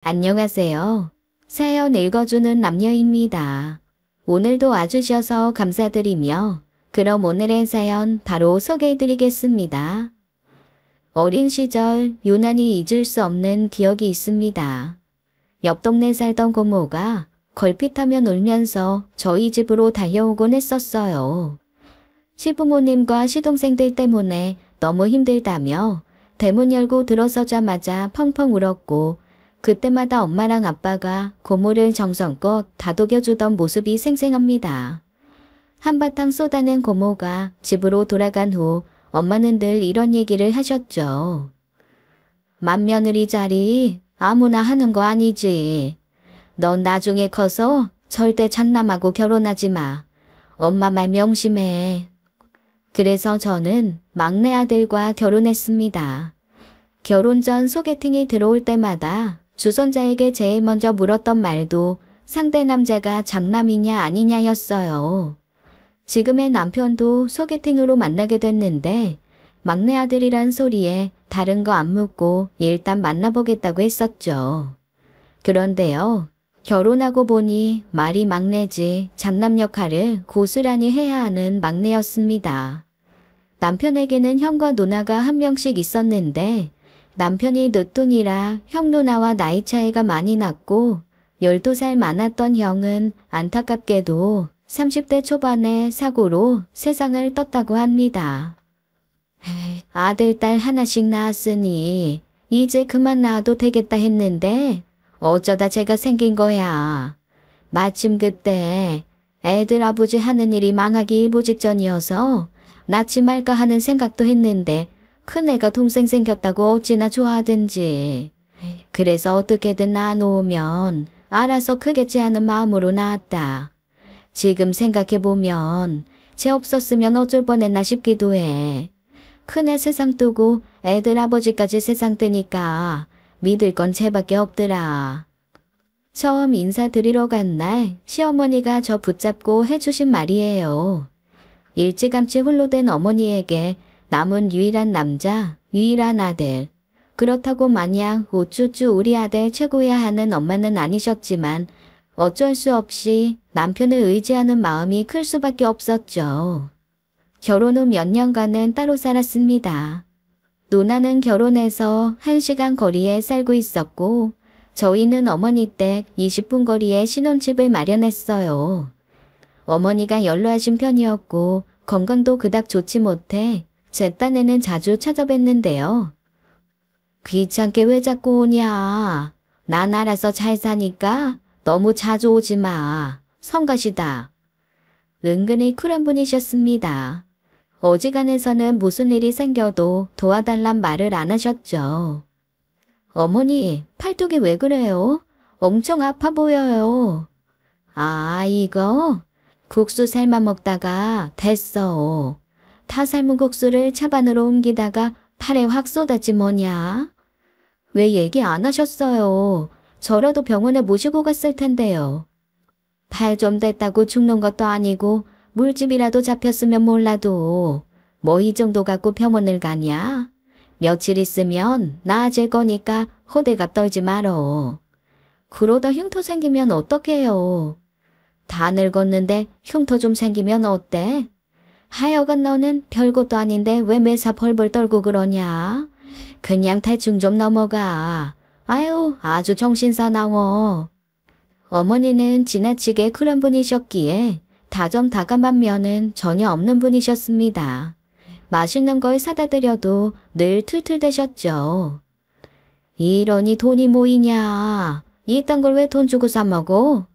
안녕하세요. 사연 읽어주는 남녀입니다. 오늘도 와주셔서 감사드리며 그럼 오늘의 사연 바로 소개해드리겠습니다. 어린 시절 유난히 잊을 수 없는 기억이 있습니다. 옆 동네 살던 고모가 걸핏하면 울면서 저희 집으로 달려오곤 했었어요. 시부모님과 시동생들 때문에 너무 힘들다며 대문 열고 들어서자마자 펑펑 울었고 그때마다 엄마랑 아빠가 고모를 정성껏 다독여주던 모습이 생생합니다. 한바탕 쏟아낸 고모가 집으로 돌아간 후 엄마는 늘 이런 얘기를 하셨죠. 맏며느리 자리 아무나 하는 거 아니지. 넌 나중에 커서 절대 장남하고 결혼하지 마. 엄마 말 명심해. 그래서 저는 막내 아들과 결혼했습니다. 결혼 전 소개팅이 들어올 때마다 주선자에게 제일 먼저 물었던 말도 상대 남자가 장남이냐 아니냐였어요. 지금의 남편도 소개팅으로 만나게 됐는데 막내 아들이란 소리에 다른 거 안 묻고 일단 만나보겠다고 했었죠. 그런데요. 결혼하고 보니 말이 막내지 장남 역할을 고스란히 해야 하는 막내였습니다. 남편에게는 형과 누나가 한 명씩 있었는데 남편이 늦둥이라 형 누나와 나이 차이가 많이 났고 12살 많았던 형은 안타깝게도 30대 초반에 사고로 세상을 떴다고 합니다. 아들, 딸 하나씩 낳았으니 이제 그만 낳아도 되겠다 했는데 어쩌다 제가 생긴 거야. 마침 그때 애들 아버지 하는 일이 망하기 일보 직전이어서 낳지 말까 하는 생각도 했는데 큰애가 동생 생겼다고 어찌나 좋아하든지. 그래서 어떻게든 낳아놓으면 알아서 크겠지 하는 마음으로 낳았다. 지금 생각해보면 쟤 없었으면 어쩔 뻔했나 싶기도 해. 큰애 세상 뜨고 애들 아버지까지 세상 뜨니까 믿을 건 쟤밖에 없더라. 처음 인사드리러 간 날 시어머니가 저 붙잡고 해주신 말이에요. 일찌감치 홀로 된 어머니에게 남은 유일한 남자, 유일한 아들. 그렇다고 마냥 우쭈쭈 우리 아들 최고야 하는 엄마는 아니셨지만 어쩔 수 없이 남편을 의지하는 마음이 클 수밖에 없었죠. 결혼 후 몇 년간은 따로 살았습니다. 누나는 결혼해서 1시간 거리에 살고 있었고 저희는 어머니 댁 20분 거리에 신혼집을 마련했어요. 어머니가 연로하신 편이었고 건강도 그닥 좋지 못해 제 딴에는 자주 찾아뵀는데요. 귀찮게 왜 자꾸 오냐. 난 알아서 잘 사니까 너무 자주 오지 마. 성가시다. 은근히 쿨한 분이셨습니다. 어지간해서는 무슨 일이 생겨도 도와달란 말을 안 하셨죠. 어머니, 팔뚝이 왜 그래요? 엄청 아파 보여요. 아, 이거? 국수 삶아 먹다가 됐어. 다 삶은 국수를 차반으로 옮기다가 팔에 확 쏟았지 뭐냐? 왜 얘기 안 하셨어요? 저라도 병원에 모시고 갔을 텐데요. 팔 좀 됐다고 죽는 것도 아니고 물집이라도 잡혔으면 몰라도 뭐 이 정도 갖고 병원을 가냐? 며칠 있으면 나아질 거니까 호들갑 떨지 말어. 그러다 흉터 생기면 어떡해요? 다 늙었는데 흉터 좀 생기면 어때? 하여간 너는 별것도 아닌데 왜 매사 벌벌 떨고 그러냐? 그냥 대충 좀 넘어가. 아유, 아주 정신사나워. 어머니는 지나치게 쿨한 분이셨기에 다정다감한 면은 전혀 없는 분이셨습니다. 맛있는 걸 사다 드려도 늘 툴툴대셨죠. 이러니 돈이 모이냐? 이딴 걸 왜 돈 주고 사 먹어?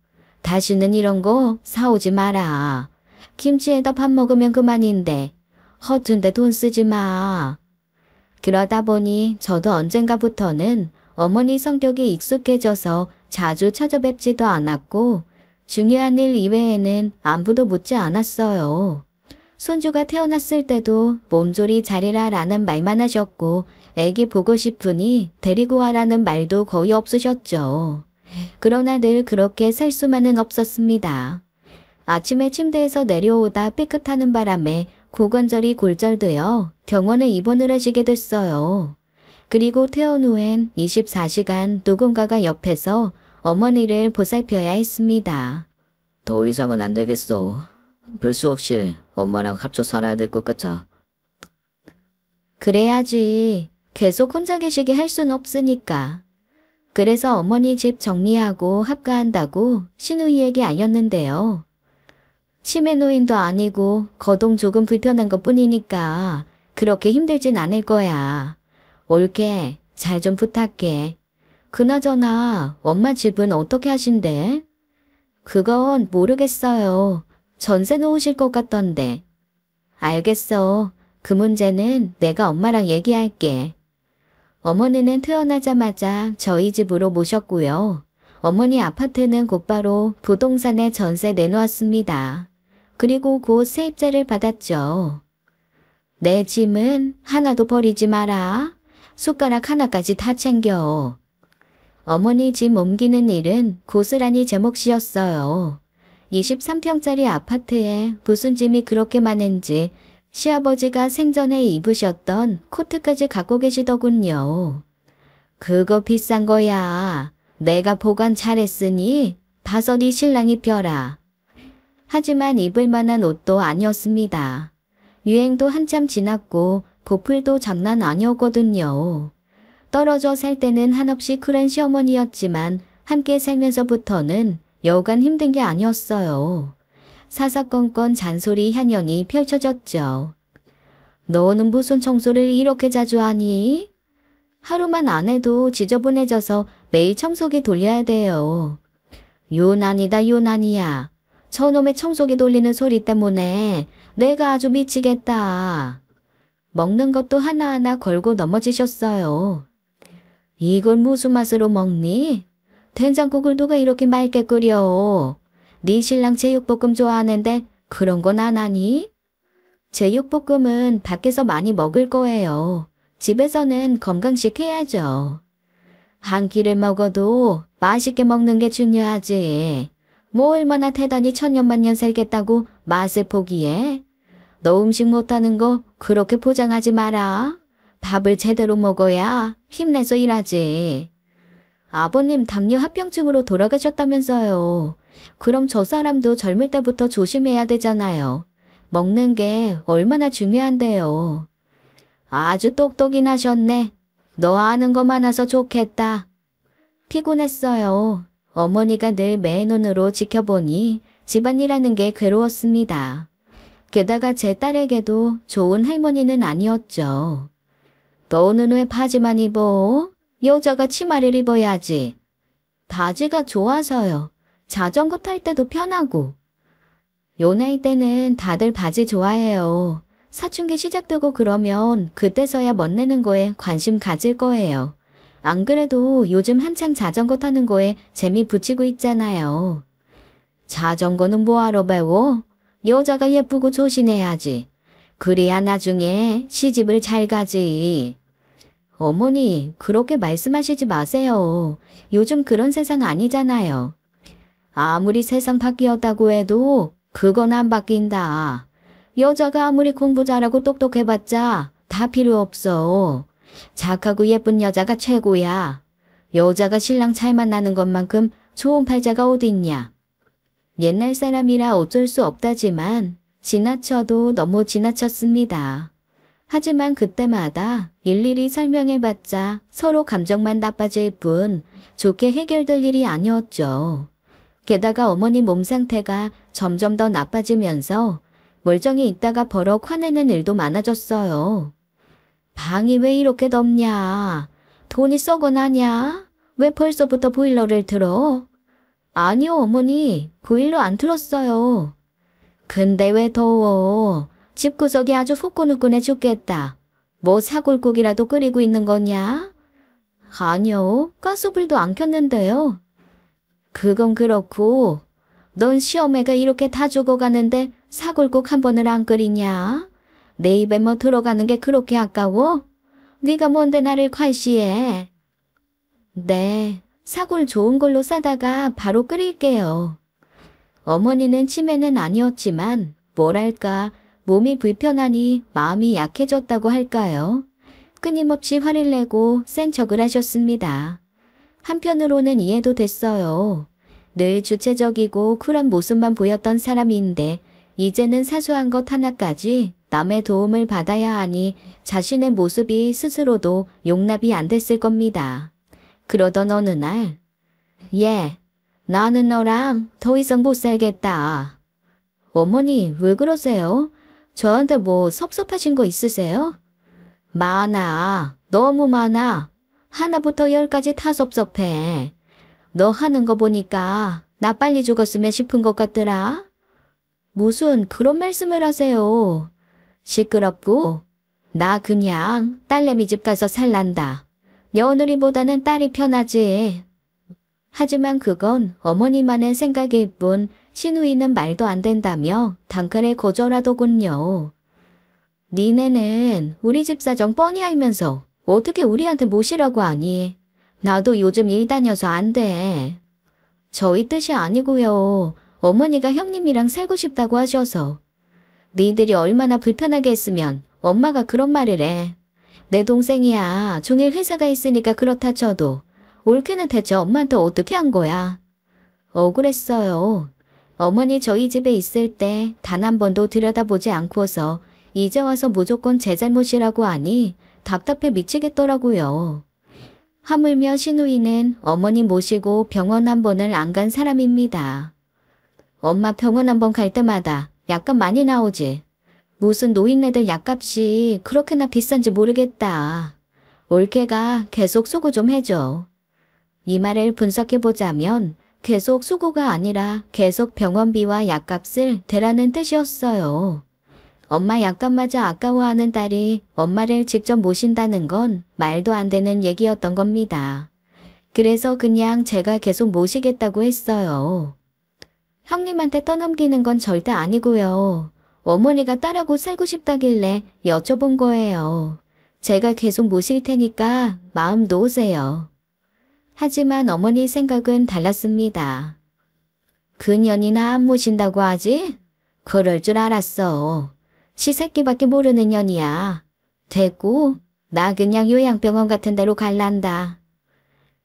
다시는 이런 거 사오지 마라. 김치에다 밥 먹으면 그만인데 허튼데 돈 쓰지 마. 그러다 보니 저도 언젠가부터는 어머니 성격이 익숙해져서 자주 찾아뵙지도 않았고 중요한 일 이외에는 안부도 묻지 않았어요. 손주가 태어났을 때도 몸조리 잘해라 라는 말만 하셨고 애기 보고 싶으니 데리고 와라는 말도 거의 없으셨죠. 그러나 늘 그렇게 살 수만은 없었습니다. 아침에 침대에서 내려오다 삐끗하는 바람에 고관절이 골절되어 병원에 입원을 하시게 됐어요. 그리고 퇴원 후엔 24시간 누군가가 옆에서 어머니를 보살펴야 했습니다. 더 이상은 안 되겠어. 별 수 없이 엄마랑 합쳐 살아야 될 것 같아. 그래야지. 계속 혼자 계시게 할 순 없으니까. 그래서 어머니 집 정리하고 합가한다고 신우이에게 알렸는데요. 치매 노인도 아니고 거동 조금 불편한 것 뿐이니까 그렇게 힘들진 않을 거야. 올게. 잘 좀 부탁해. 그나저나 엄마 집은 어떻게 하신대? 그건 모르겠어요. 전세 놓으실 것 같던데. 알겠어. 그 문제는 내가 엄마랑 얘기할게. 어머니는 태어나자마자 저희 집으로 모셨고요. 어머니 아파트는 곧바로 부동산에 전세 내놓았습니다. 그리고 곧 세입자를 받았죠. 내 짐은 하나도 버리지 마라. 숟가락 하나까지 다 챙겨. 어머니 짐 옮기는 일은 고스란히 제 몫이었어요. 23평짜리 아파트에 무슨 짐이 그렇게 많은지 시아버지가 생전에 입으셨던 코트까지 갖고 계시더군요. 그거 비싼 거야. 내가 보관 잘했으니 봐서 네 신랑 입혀라. 하지만 입을 만한 옷도 아니었습니다. 유행도 한참 지났고 보풀도 장난 아니었거든요. 떨어져 살 때는 한없이 쿨한 시어머니였지만 함께 살면서부터는 여간 힘든 게 아니었어요. 사사건건 잔소리 향연이 펼쳐졌죠. 너는 무슨 청소를 이렇게 자주 하니? 하루만 안 해도 지저분해져서 매일 청소기 돌려야 돼요. 요난이다 요난이야. 저놈의 청소기 돌리는 소리 때문에 내가 아주 미치겠다. 먹는 것도 하나하나 걸고 넘어지셨어요. 이걸 무슨 맛으로 먹니? 된장국을 누가 이렇게 맑게 끓여? 네 신랑 제육볶음 좋아하는데 그런 건 안 하니? 제육볶음은 밖에서 많이 먹을 거예요. 집에서는 건강식 해야죠. 한 끼를 먹어도 맛있게 먹는 게 중요하지. 뭐 얼마나 대단히 천년만년 살겠다고 맛을 포기해? 너 음식 못하는 거 그렇게 포장하지 마라. 밥을 제대로 먹어야 힘내서 일하지. 아버님 당뇨 합병증으로 돌아가셨다면서요. 그럼 저 사람도 젊을 때부터 조심해야 되잖아요. 먹는 게 얼마나 중요한데요. 아주 똑똑이 하셨네. 너 아는 거 많아서 좋겠다. 피곤했어요. 어머니가 늘 매의 눈으로 지켜보니 집안일하는 게 괴로웠습니다. 게다가 제 딸에게도 좋은 할머니는 아니었죠. 너는 왜 바지만 입어? 여자가 치마를 입어야지. 바지가 좋아서요. 자전거 탈 때도 편하고. 요 나이 때는 다들 바지 좋아해요. 사춘기 시작되고 그러면 그때서야 멋내는 거에 관심 가질 거예요. 안 그래도 요즘 한창 자전거 타는 거에 재미 붙이고 있잖아요. 자전거는 뭐하러 배워? 여자가 예쁘고 조신해야지. 그래야 나중에 시집을 잘 가지. 어머니, 그렇게 말씀하시지 마세요. 요즘 그런 세상 아니잖아요. 아무리 세상 바뀌었다고 해도 그건 안 바뀐다. 여자가 아무리 공부 잘하고 똑똑해봤자 다 필요 없어. 착하고 예쁜 여자가 최고야. 여자가 신랑 잘 만나는 것만큼 좋은 팔자가 어딨냐. 옛날 사람이라 어쩔 수 없다지만 지나쳐도 너무 지나쳤습니다. 하지만 그때마다 일일이 설명해봤자 서로 감정만 나빠질 뿐 좋게 해결될 일이 아니었죠. 게다가 어머니 몸 상태가 점점 더 나빠지면서 멀쩡히 있다가 버럭 화내는 일도 많아졌어요. 방이 왜 이렇게 덥냐? 돈이 썩어나냐? 왜 벌써부터 보일러를 틀어? 아니요 어머니, 보일러 안 틀었어요. 근데 왜 더워? 집구석이 아주 후끈후끈해 죽겠다. 뭐 사골국이라도 끓이고 있는 거냐? 아니요, 가스불도 안 켰는데요. 그건 그렇고 넌 시어매가 이렇게 다 죽어가는데 사골국 한 번을 안 끓이냐? 내 입에 뭐 들어가는 게 그렇게 아까워? 네가 뭔데 나를 괄시해? 네, 사골 좋은 걸로 싸다가 바로 끓일게요. 어머니는 치매는 아니었지만 뭐랄까 몸이 불편하니 마음이 약해졌다고 할까요? 끊임없이 화를 내고 센 척을 하셨습니다. 한편으로는 이해도 됐어요. 늘 주체적이고 쿨한 모습만 보였던 사람인데 이제는 사소한 것 하나까지 남의 도움을 받아야 하니 자신의 모습이 스스로도 용납이 안 됐을 겁니다. 그러던 어느 날, 나는 너랑 더 이상 못 살겠다. 어머니, 왜 그러세요? 저한테 뭐 섭섭하신 거 있으세요? 많아. 너무 많아. 하나부터 열까지 다 섭섭해. 너 하는 거 보니까 나 빨리 죽었으면 싶은 것 같더라. 무슨 그런 말씀을 하세요. 시끄럽고 나 그냥 딸내미 집 가서 살란다. 며느리보다는 딸이 편하지. 하지만 그건 어머니만의 생각일 뿐 신우이는 말도 안 된다며 단칼에 거절하더군요. 니네는 우리 집 사정 뻔히 알면서 어떻게 우리한테 모시라고 하니? 나도 요즘 일 다녀서 안 돼. 저희 뜻이 아니고요. 어머니가 형님이랑 살고 싶다고 하셔서. 니들이 얼마나 불편하게 했으면 엄마가 그런 말을 해. 내 동생이야. 종일 회사가 있으니까 그렇다 쳐도 올케는 대체 엄마한테 어떻게 한 거야? 억울했어요. 어머니 저희 집에 있을 때 단 한 번도 들여다보지 않고서 이제 와서 무조건 제 잘못이라고 하니 답답해 미치겠더라고요. 하물며 신우이는 어머니 모시고 병원 한 번을 안 간 사람입니다. 엄마 병원 한 번 갈 때마다 약값 많이 나오지. 무슨 노인네들 약값이 그렇게나 비싼지 모르겠다. 올케가 계속 수고 좀 해줘. 이 말을 분석해보자면 계속 수고가 아니라 계속 병원비와 약값을 대라는 뜻이었어요. 엄마 약값마저 아까워하는 딸이 엄마를 직접 모신다는 건 말도 안 되는 얘기였던 겁니다. 그래서 그냥 제가 계속 모시겠다고 했어요. 형님한테 떠넘기는 건 절대 아니고요. 어머니가 딸하고 살고 싶다길래 여쭤본 거예요. 제가 계속 모실 테니까 마음 놓으세요. 하지만 어머니 생각은 달랐습니다. 그년이나 안 모신다고 하지? 그럴 줄 알았어. 시새끼밖에 모르는 년이야. 됐고 나 그냥 요양병원 같은 데로 갈란다.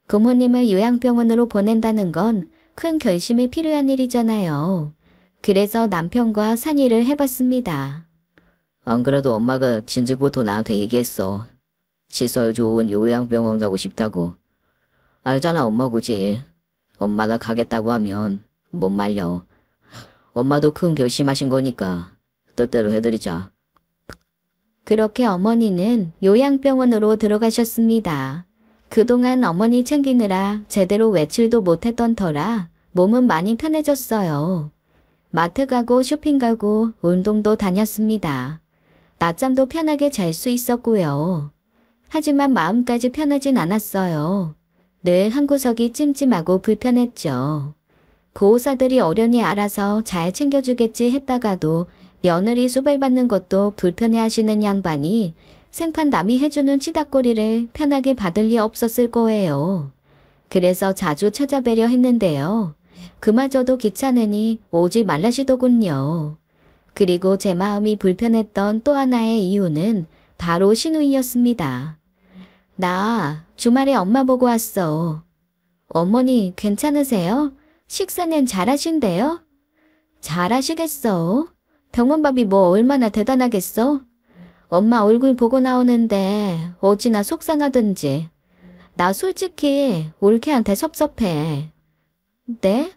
부모님을 요양병원으로 보낸다는 건 큰 결심이 필요한 일이잖아요. 그래서 남편과 상의를 해봤습니다. 안 그래도 엄마가 진즉부터 나한테 얘기했어. 시설 좋은 요양병원 가고 싶다고. 알잖아 엄마 굳이. 엄마가 가겠다고 하면 못 말려. 엄마도 큰 결심하신 거니까 뜻대로 해드리자. 그렇게 어머니는 요양병원으로 들어가셨습니다. 그동안 어머니 챙기느라 제대로 외출도 못했던 터라 몸은 많이 편해졌어요. 마트 가고 쇼핑 가고 운동도 다녔습니다. 낮잠도 편하게 잘 수 있었고요. 하지만 마음까지 편하진 않았어요. 늘 한 구석이 찜찜하고 불편했죠. 고호사들이 어련히 알아서 잘 챙겨주겠지 했다가도 며느리 수발받는 것도 불편해하시는 양반이 생판 남이 해주는 치닥거리를 편하게 받을 리 없었을 거예요. 그래서 자주 찾아뵈려 했는데요. 그마저도 귀찮으니 오지 말라시더군요. 그리고 제 마음이 불편했던 또 하나의 이유는 바로 신우이였습니다. 나 주말에 엄마 보고 왔어. 어머니 괜찮으세요? 식사는 잘하신대요? 잘하시겠어. 병원밥이 뭐 얼마나 대단하겠어? 엄마 얼굴 보고 나오는데 어찌나 속상하든지. 나 솔직히 올케한테 섭섭해. 네?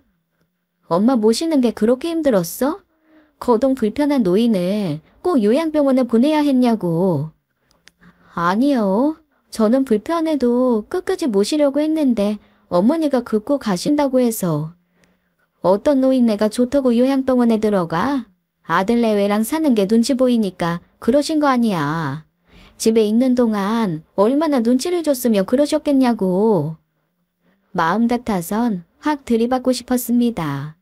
엄마 모시는 게 그렇게 힘들었어? 거동 불편한 노인을 꼭 요양병원에 보내야 했냐고. 아니요. 저는 불편해도 끝까지 모시려고 했는데 어머니가 긁고 가신다고 해서. 어떤 노인네가 좋다고 요양병원에 들어가? 아들 내외랑 사는 게 눈치 보이니까 그러신 거 아니야. 집에 있는 동안 얼마나 눈치를 줬으면 그러셨겠냐고. 마음 같아선 확 들이받고 싶었습니다.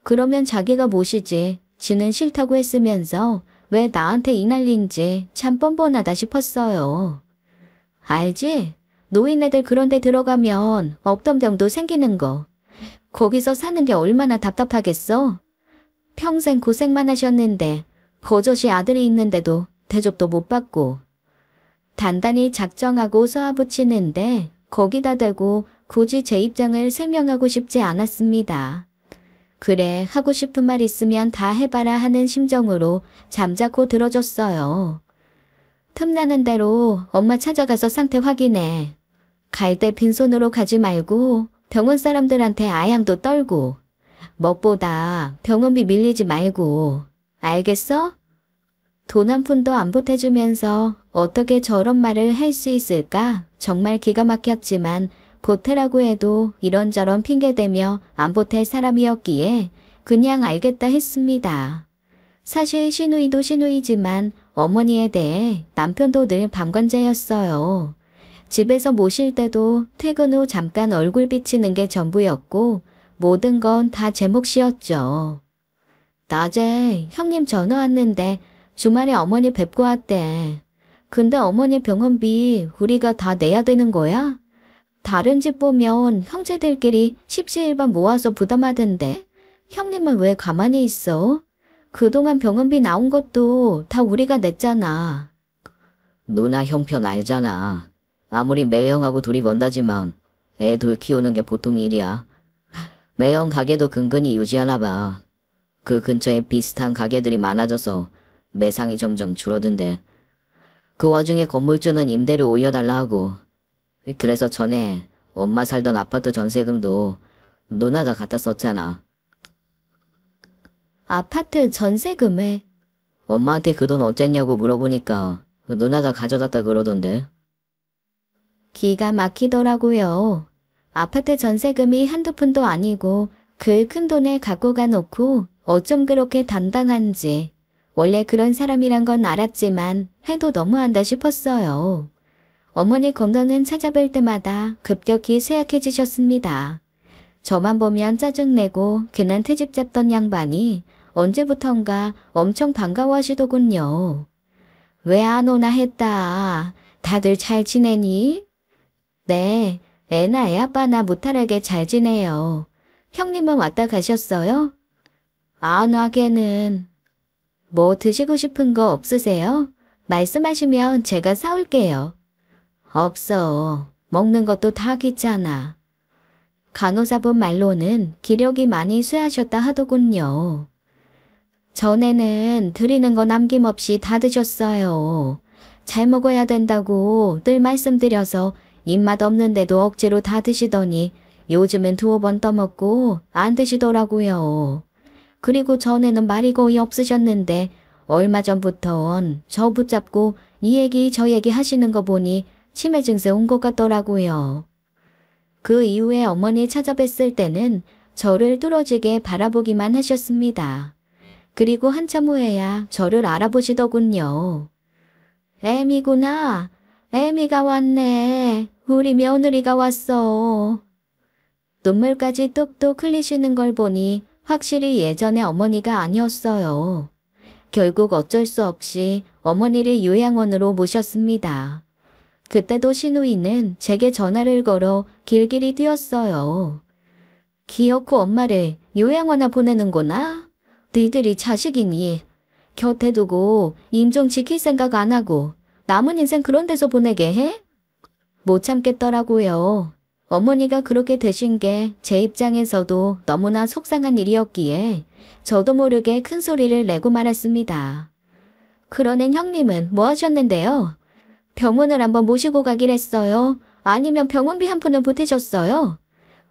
그러면 자기가 모시지. 지는 싫다고 했으면서 왜 나한테 이 난리인지 참 뻔뻔하다 싶었어요. 알지? 노인네들 그런 데 들어가면 없던 병도 생기는 거. 거기서 사는 게 얼마나 답답하겠어? 평생 고생만 하셨는데 버젓이 아들이 있는데도 대접도 못 받고. 단단히 작정하고 쏘아붙이는데 거기다 대고 굳이 제 입장을 설명하고 싶지 않았습니다. 그래, 하고 싶은 말 있으면 다 해봐라 하는 심정으로 잠자코 들어줬어요. 틈나는 대로 엄마 찾아가서 상태 확인해. 갈 때 빈손으로 가지 말고 병원 사람들한테 아양도 떨고 무엇보다 병원비 밀리지 말고. 알겠어? 돈 한 푼도 안 보태주면서 어떻게 저런 말을 할 수 있을까? 정말 기가 막혔지만 보태라고 해도 이런저런 핑계대며 안 보탤 사람이었기에 그냥 알겠다 했습니다. 사실 시누이도 시누이지만 어머니에 대해 남편도 늘 방관자였어요. 집에서 모실 때도 퇴근 후 잠깐 얼굴 비치는 게 전부였고 모든 건 다 제 몫이었죠. 낮에 형님 전화 왔는데 주말에 어머니 뵙고 왔대. 근데 어머니 병원비 우리가 다 내야 되는 거야? 다른 집 보면 형제들끼리 십시일반 모아서 부담하던데 형님은 왜 가만히 있어? 그동안 병원비 나온 것도 다 우리가 냈잖아. 누나 형편 알잖아. 아무리 매형하고 둘이 번다지만 애 둘 키우는 게 보통 일이야. 매형 가게도 근근히 유지하나 봐. 그 근처에 비슷한 가게들이 많아져서 매상이 점점 줄어든대. 그 와중에 건물주는 임대료 올려달라 하고. 그래서 전에 엄마 살던 아파트 전세금도 누나가 갖다 썼잖아. 아파트 전세금에? 엄마한테 그 돈 어쨌냐고 물어보니까 누나가 가져갔다 그러던데. 기가 막히더라고요. 아파트 전세금이 한두 푼도 아니고 그 큰 돈을 갖고 가놓고 어쩜 그렇게 당당한지. 원래 그런 사람이란 건 알았지만 해도 너무한다 싶었어요. 어머니 건너는 찾아뵐 때마다 급격히 쇠약해지셨습니다. 저만 보면 짜증내고 괜한 트집 잡던 양반이 언제부턴가 엄청 반가워하시더군요. 왜 안 오나 했다. 다들 잘 지내니? 네, 애나 애아빠나 무탈하게 잘 지내요. 형님은 왔다 가셨어요? 안 와게는. 뭐 드시고 싶은 거 없으세요? 말씀하시면 제가 사올게요. 없어. 먹는 것도 다 귀찮아. 간호사분 말로는 기력이 많이 쇠하셨다 하더군요. 전에는 드리는 거 남김없이 다 드셨어요. 잘 먹어야 된다고 늘 말씀드려서 입맛 없는데도 억지로 다 드시더니 요즘엔 두어 번 떠먹고 안 드시더라고요. 그리고 전에는 말이 거의 없으셨는데 얼마 전부턴 저 붙잡고 이 얘기 저 얘기 하시는 거 보니 치매 증세 온 것 같더라고요. 그 이후에 어머니 찾아뵀을 때는 저를 뚫어지게 바라보기만 하셨습니다. 그리고 한참 후에야 저를 알아보시더군요. 애미구나. 애미가 왔네. 우리 며느리가 왔어. 눈물까지 뚝뚝 흘리시는 걸 보니 확실히 예전의 어머니가 아니었어요. 결국 어쩔 수 없이 어머니를 요양원으로 모셨습니다. 그때도 시누이는 제게 전화를 걸어 길길이 뛰었어요. 기어코 엄마를 요양원에 보내는구나. 너희들이 자식이니 곁에 두고 인종 지킬 생각 안 하고 남은 인생 그런 데서 보내게 해? 못 참겠더라고요. 어머니가 그렇게 되신 게 제 입장에서도 너무나 속상한 일이었기에 저도 모르게 큰 소리를 내고 말았습니다. 그러는 형님은 뭐 하셨는데요? 병원을 한번 모시고 가길 했어요? 아니면 병원비 한 푼은 보태셨어요?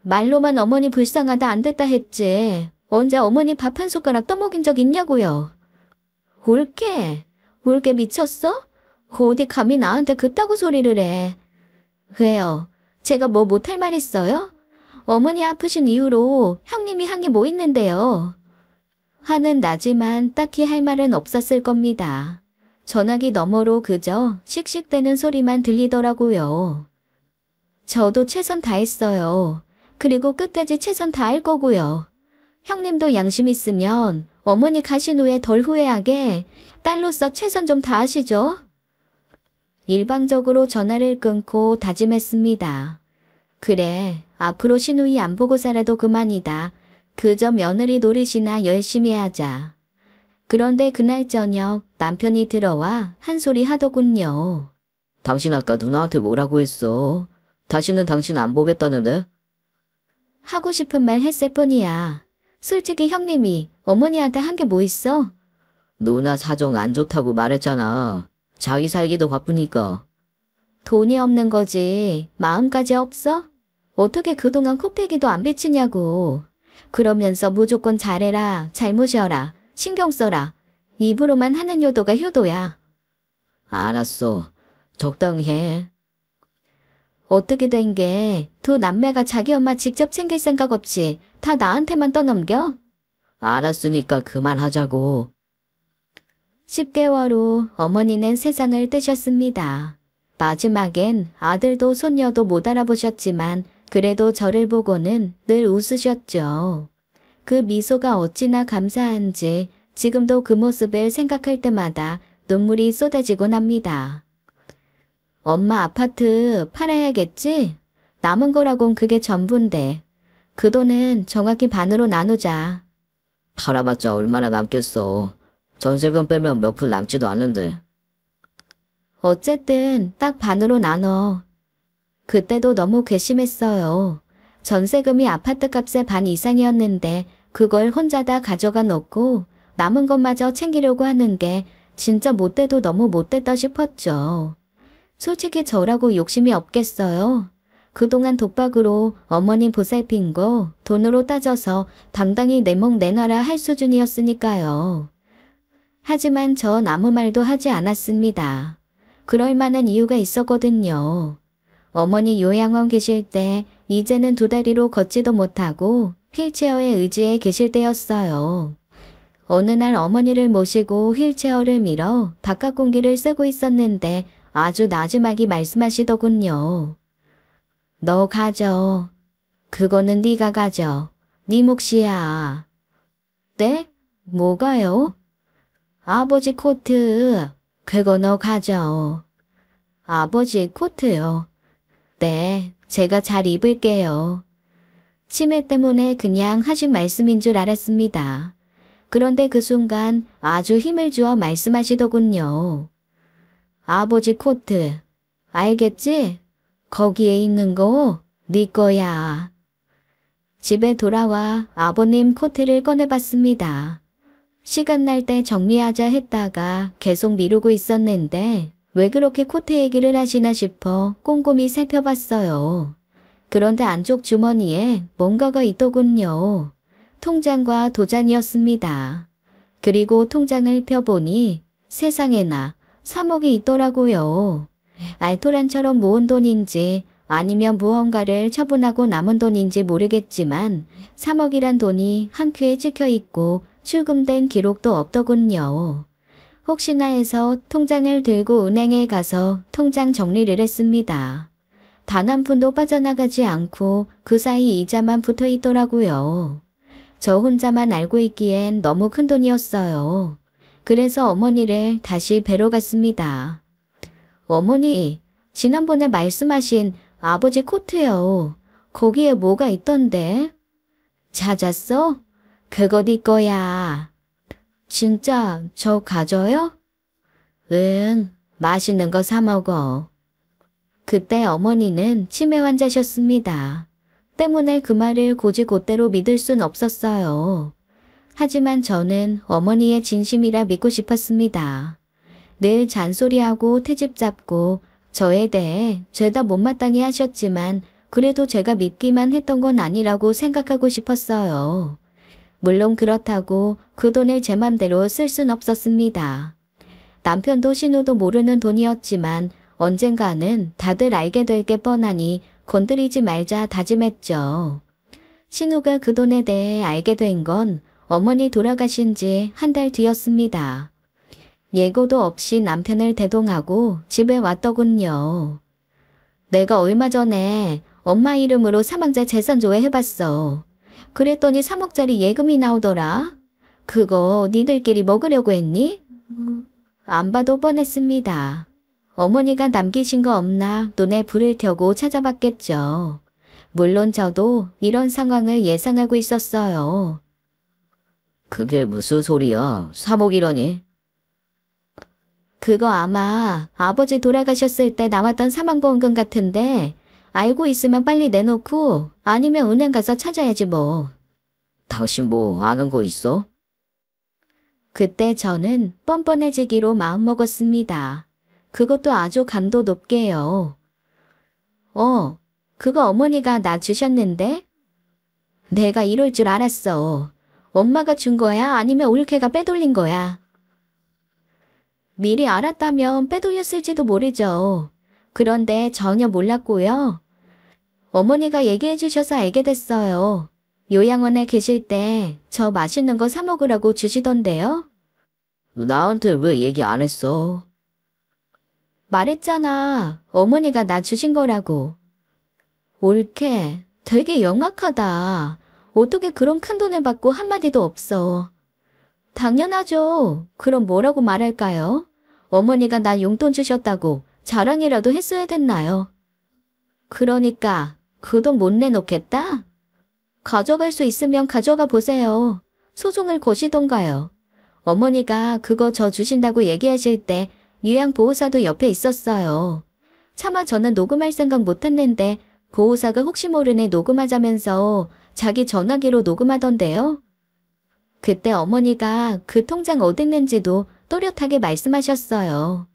말로만 어머니 불쌍하다 안 됐다 했지. 언제 어머니 밥 한 숟가락 떠먹인 적 있냐고요? 올게 미쳤어? 어디 감히 나한테 그따구 소리를 해. 왜요? 제가 뭐 못할 말 있어요? 어머니 아프신 이후로 형님이 한 게 뭐 있는데요. 화는 나지만 딱히 할 말은 없었을 겁니다. 전화기 너머로 그저 씩씩대는 소리만 들리더라고요. 저도 최선 다했어요. 그리고 끝까지 최선 다할 거고요. 형님도 양심 있으면 어머니 가신 후에 덜 후회하게 딸로서 최선 좀 다하시죠. 일방적으로 전화를 끊고 다짐했습니다. 그래, 앞으로 시누이 안 보고 살아도 그만이다. 그저 며느리 노릇이나 열심히 하자. 그런데 그날 저녁 남편이 들어와 한 소리 하더군요. 당신 아까 누나한테 뭐라고 했어? 다시는 당신 안 보겠다는데? 하고 싶은 말 했을 뿐이야. 솔직히 형님이 어머니한테 한 게 뭐 있어? 누나 사정 안 좋다고 말했잖아. 자기 살기도 바쁘니까. 돈이 없는 거지. 마음까지 없어? 어떻게 그동안 코빼기도 안 비치냐고. 그러면서 무조건 잘해라, 잘못이어라, 신경 써라. 입으로만 하는 효도가 효도야. 알았어. 적당히 해. 어떻게 된 게 두 남매가 자기 엄마 직접 챙길 생각 없이 다 나한테만 떠넘겨? 알았으니까 그만하자고. 10개월 후 어머니는 세상을 뜨셨습니다. 마지막엔 아들도 손녀도 못 알아보셨지만 그래도 저를 보고는 늘 웃으셨죠. 그 미소가 어찌나 감사한지 지금도 그 모습을 생각할 때마다 눈물이 쏟아지곤 합니다. 엄마 아파트 팔아야겠지? 남은 거라곤 그게 전부인데. 그 돈은 정확히 반으로 나누자. 팔아봤자 얼마나 남겠어. 전세금 빼면 몇 푼 남지도 않는데. 어쨌든 딱 반으로 나눠. 그때도 너무 괘씸했어요. 전세금이 아파트 값의 반 이상이었는데 그걸 혼자 다 가져가 놓고 남은 것마저 챙기려고 하는 게 진짜 못돼도 너무 못됐다 싶었죠. 솔직히 저라고 욕심이 없겠어요. 그동안 독박으로 어머님 보살핀 거 돈으로 따져서 당당히 내 목 내놔라 할 수준이었으니까요. 하지만 전 아무 말도 하지 않았습니다. 그럴 만한 이유가 있었거든요. 어머니 요양원 계실 때 이제는 두 다리로 걷지도 못하고 휠체어에 의지해 계실 때였어요. 어느 날 어머니를 모시고 휠체어를 밀어 바깥 공기를 쐬고 있었는데 아주 나지막이 말씀하시더군요. 너 가져. 그거는 네가 가져. 네 몫이야. 네? 뭐가요? 아버지 코트. 그거 너 가져. 아버지 코트요. 네, 제가 잘 입을게요. 치매 때문에 그냥 하신 말씀인 줄 알았습니다. 그런데 그 순간 아주 힘을 주어 말씀하시더군요. 아버지 코트. 알겠지? 거기에 있는 거 네 거야. 집에 돌아와 아버님 코트를 꺼내봤습니다. 시간 날 때 정리하자 했다가 계속 미루고 있었는데 왜 그렇게 코트 얘기를 하시나 싶어 꼼꼼히 살펴봤어요. 그런데 안쪽 주머니에 뭔가가 있더군요. 통장과 도장이었습니다. 그리고 통장을 펴보니 세상에나 3억이 있더라고요. 알토란처럼 모은 돈인지 아니면 무언가를 처분하고 남은 돈인지 모르겠지만 3억이란 돈이 한 큐에 찍혀 있고 출금된 기록도 없더군요. 혹시나 해서 통장을 들고 은행에 가서 통장 정리를 했습니다. 단 한 푼도 빠져나가지 않고 그 사이 이자만 붙어 있더라고요. 저 혼자만 알고 있기엔 너무 큰 돈이었어요. 그래서 어머니를 다시 뵈러 갔습니다. 어머니, 지난번에 말씀하신 아버지 코트요. 거기에 뭐가 있던데? 찾았어? 그거 네 거야. 진짜 저 가져요? 응, 맛있는 거 사 먹어. 그때 어머니는 치매 환자셨습니다. 때문에 그 말을 곧이곧대로 믿을 순 없었어요. 하지만 저는 어머니의 진심이라 믿고 싶었습니다. 늘 잔소리하고 트집 잡고 저에 대해 죄다 못마땅히 하셨지만 그래도 제가 믿기만 했던 건 아니라고 생각하고 싶었어요. 물론 그렇다고 그 돈을 제 맘대로 쓸 순 없었습니다. 남편도 신우도 모르는 돈이었지만 언젠가는 다들 알게 될 게 뻔하니 건드리지 말자 다짐했죠. 신우가 그 돈에 대해 알게 된 건 어머니 돌아가신 지 한 달 뒤였습니다. 예고도 없이 남편을 대동하고 집에 왔더군요. 내가 얼마 전에 엄마 이름으로 사망자 재산 조회해봤어. 그랬더니 3억짜리 예금이 나오더라. 그거 니들끼리 먹으려고 했니? 안 봐도 뻔했습니다. 어머니가 남기신 거 없나 눈에 불을 켜고 찾아봤겠죠. 물론 저도 이런 상황을 예상하고 있었어요. 그게 무슨 소리야? 3억이라니? 그거 아마 아버지 돌아가셨을 때 나왔던 사망보험금 같은데 알고 있으면 빨리 내놓고 아니면 은행 가서 찾아야지 뭐. 당신 뭐 아는 거 있어? 그때 저는 뻔뻔해지기로 마음먹었습니다. 그것도 아주 감도 높게요. 그거 어머니가 나 주셨는데? 내가 이럴 줄 알았어. 엄마가 준 거야? 아니면 올케가 빼돌린 거야? 미리 알았다면 빼돌렸을지도 모르죠. 그런데 전혀 몰랐고요. 어머니가 얘기해 주셔서 알게 됐어요. 요양원에 계실 때 저 맛있는 거 사 먹으라고 주시던데요. 나한테 왜 얘기 안 했어? 말했잖아. 어머니가 나 주신 거라고. 올케, 되게 영악하다. 어떻게 그런 큰 돈을 받고 한마디도 없어. 당연하죠. 그럼 뭐라고 말할까요? 어머니가 나 용돈 주셨다고 자랑이라도 했어야 됐나요? 그러니까 그 돈 못 내놓겠다? 가져갈 수 있으면 가져가 보세요. 소송을 거시던가요. 어머니가 그거 저 주신다고 얘기하실 때 요양보호사도 옆에 있었어요. 차마 저는 녹음할 생각 못했는데 보호사가 혹시 모르네 녹음하자면서 자기 전화기로 녹음하던데요. 그때 어머니가 그 통장 어딨는지도 또렷하게 말씀하셨어요.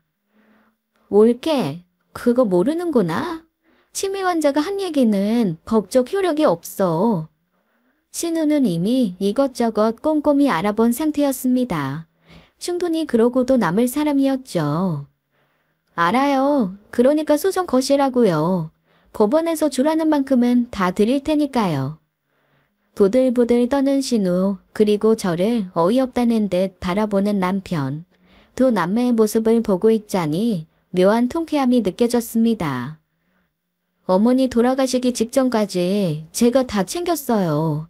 올케, 그거 모르는구나. 치매 환자가 한 얘기는 법적 효력이 없어. 신우는 이미 이것저것 꼼꼼히 알아본 상태였습니다. 충분히 그러고도 남을 사람이었죠. 알아요. 그러니까 소송 거시라고요. 법원에서 주라는 만큼은 다 드릴 테니까요. 부들부들 떠는 신우, 그리고 저를 어이없다는 듯 바라보는 남편. 두 남매의 모습을 보고 있자니 묘한 통쾌함이 느껴졌습니다. 어머니 돌아가시기 직전까지 제가 다 챙겼어요.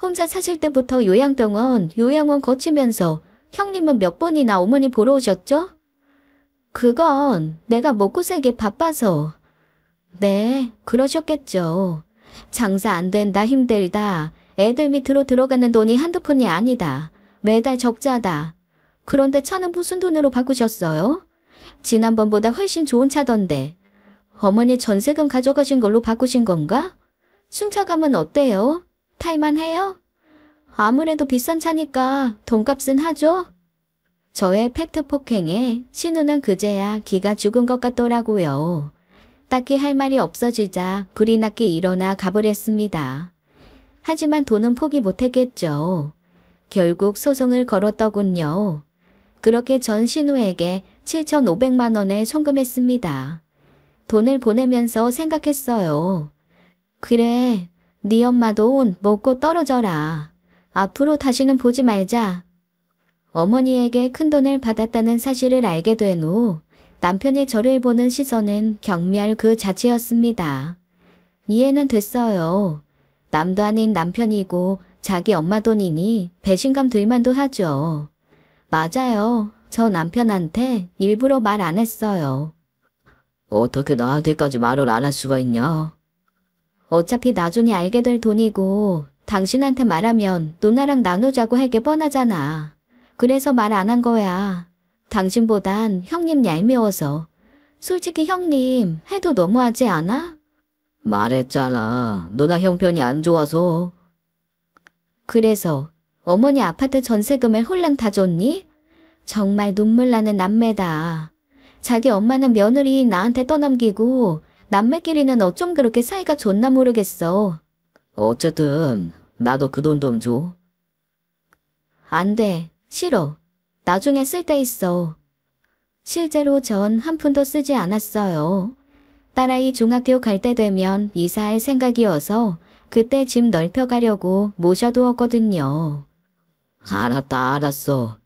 혼자 사실 때부터 요양병원, 요양원 거치면서 형님은 몇 번이나 어머니 보러 오셨죠? 그건 내가 먹고 살기 바빠서. 네, 그러셨겠죠. 장사 안 된다, 힘들다. 애들 밑으로 들어가는 돈이 한두 푼이 아니다. 매달 적자다. 그런데 차는 무슨 돈으로 바꾸셨어요? 지난번보다 훨씬 좋은 차던데. 어머니 전세금 가져가신 걸로 바꾸신 건가? 승차감은 어때요? 탈만해요? 아무래도 비싼 차니까 돈값은 하죠? 저의 팩트 폭행에 신우는 그제야 기가 죽은 것 같더라고요. 딱히 할 말이 없어지자 불이 나게 일어나 가버렸습니다. 하지만 돈은 포기 못했겠죠. 결국 소송을 걸었더군요. 그렇게 전 신우에게 7,500만 원을 송금했습니다. 돈을 보내면서 생각했어요. 그래, 네 엄마 돈 먹고 떨어져라. 앞으로 다시는 보지 말자. 어머니에게 큰돈을 받았다는 사실을 알게 된 후 남편이 저를 보는 시선은 경멸 그 자체였습니다. 이해는 됐어요. 남도 아닌 남편이고 자기 엄마 돈이니 배신감 들만도 하죠. 맞아요. 저 남편한테 일부러 말 안 했어요. 어떻게 나한테까지 말을 안 할 수가 있냐? 어차피 나중에 알게 될 돈이고 당신한테 말하면 누나랑 나누자고 할 게 뻔하잖아. 그래서 말 안 한 거야. 당신보단 형님 얄미워서. 솔직히 형님 해도 너무하지 않아? 말했잖아. 누나 형편이 안 좋아서. 그래서 어머니 아파트 전세금을 홀랑 다 줬니? 정말 눈물 나는 남매다. 자기 엄마는 며느리 나한테 떠넘기고 남매끼리는 어쩜 그렇게 사이가 좋나 모르겠어. 어쨌든 나도 그 돈 좀 줘. 안 돼. 싫어. 나중에 쓸 데 있어. 실제로 전 한 푼도 쓰지 않았어요. 딸아이 중학교 갈 때 되면 이사할 생각이어서 그때 집 넓혀가려고 모셔두었거든요. 알았다, 알았어.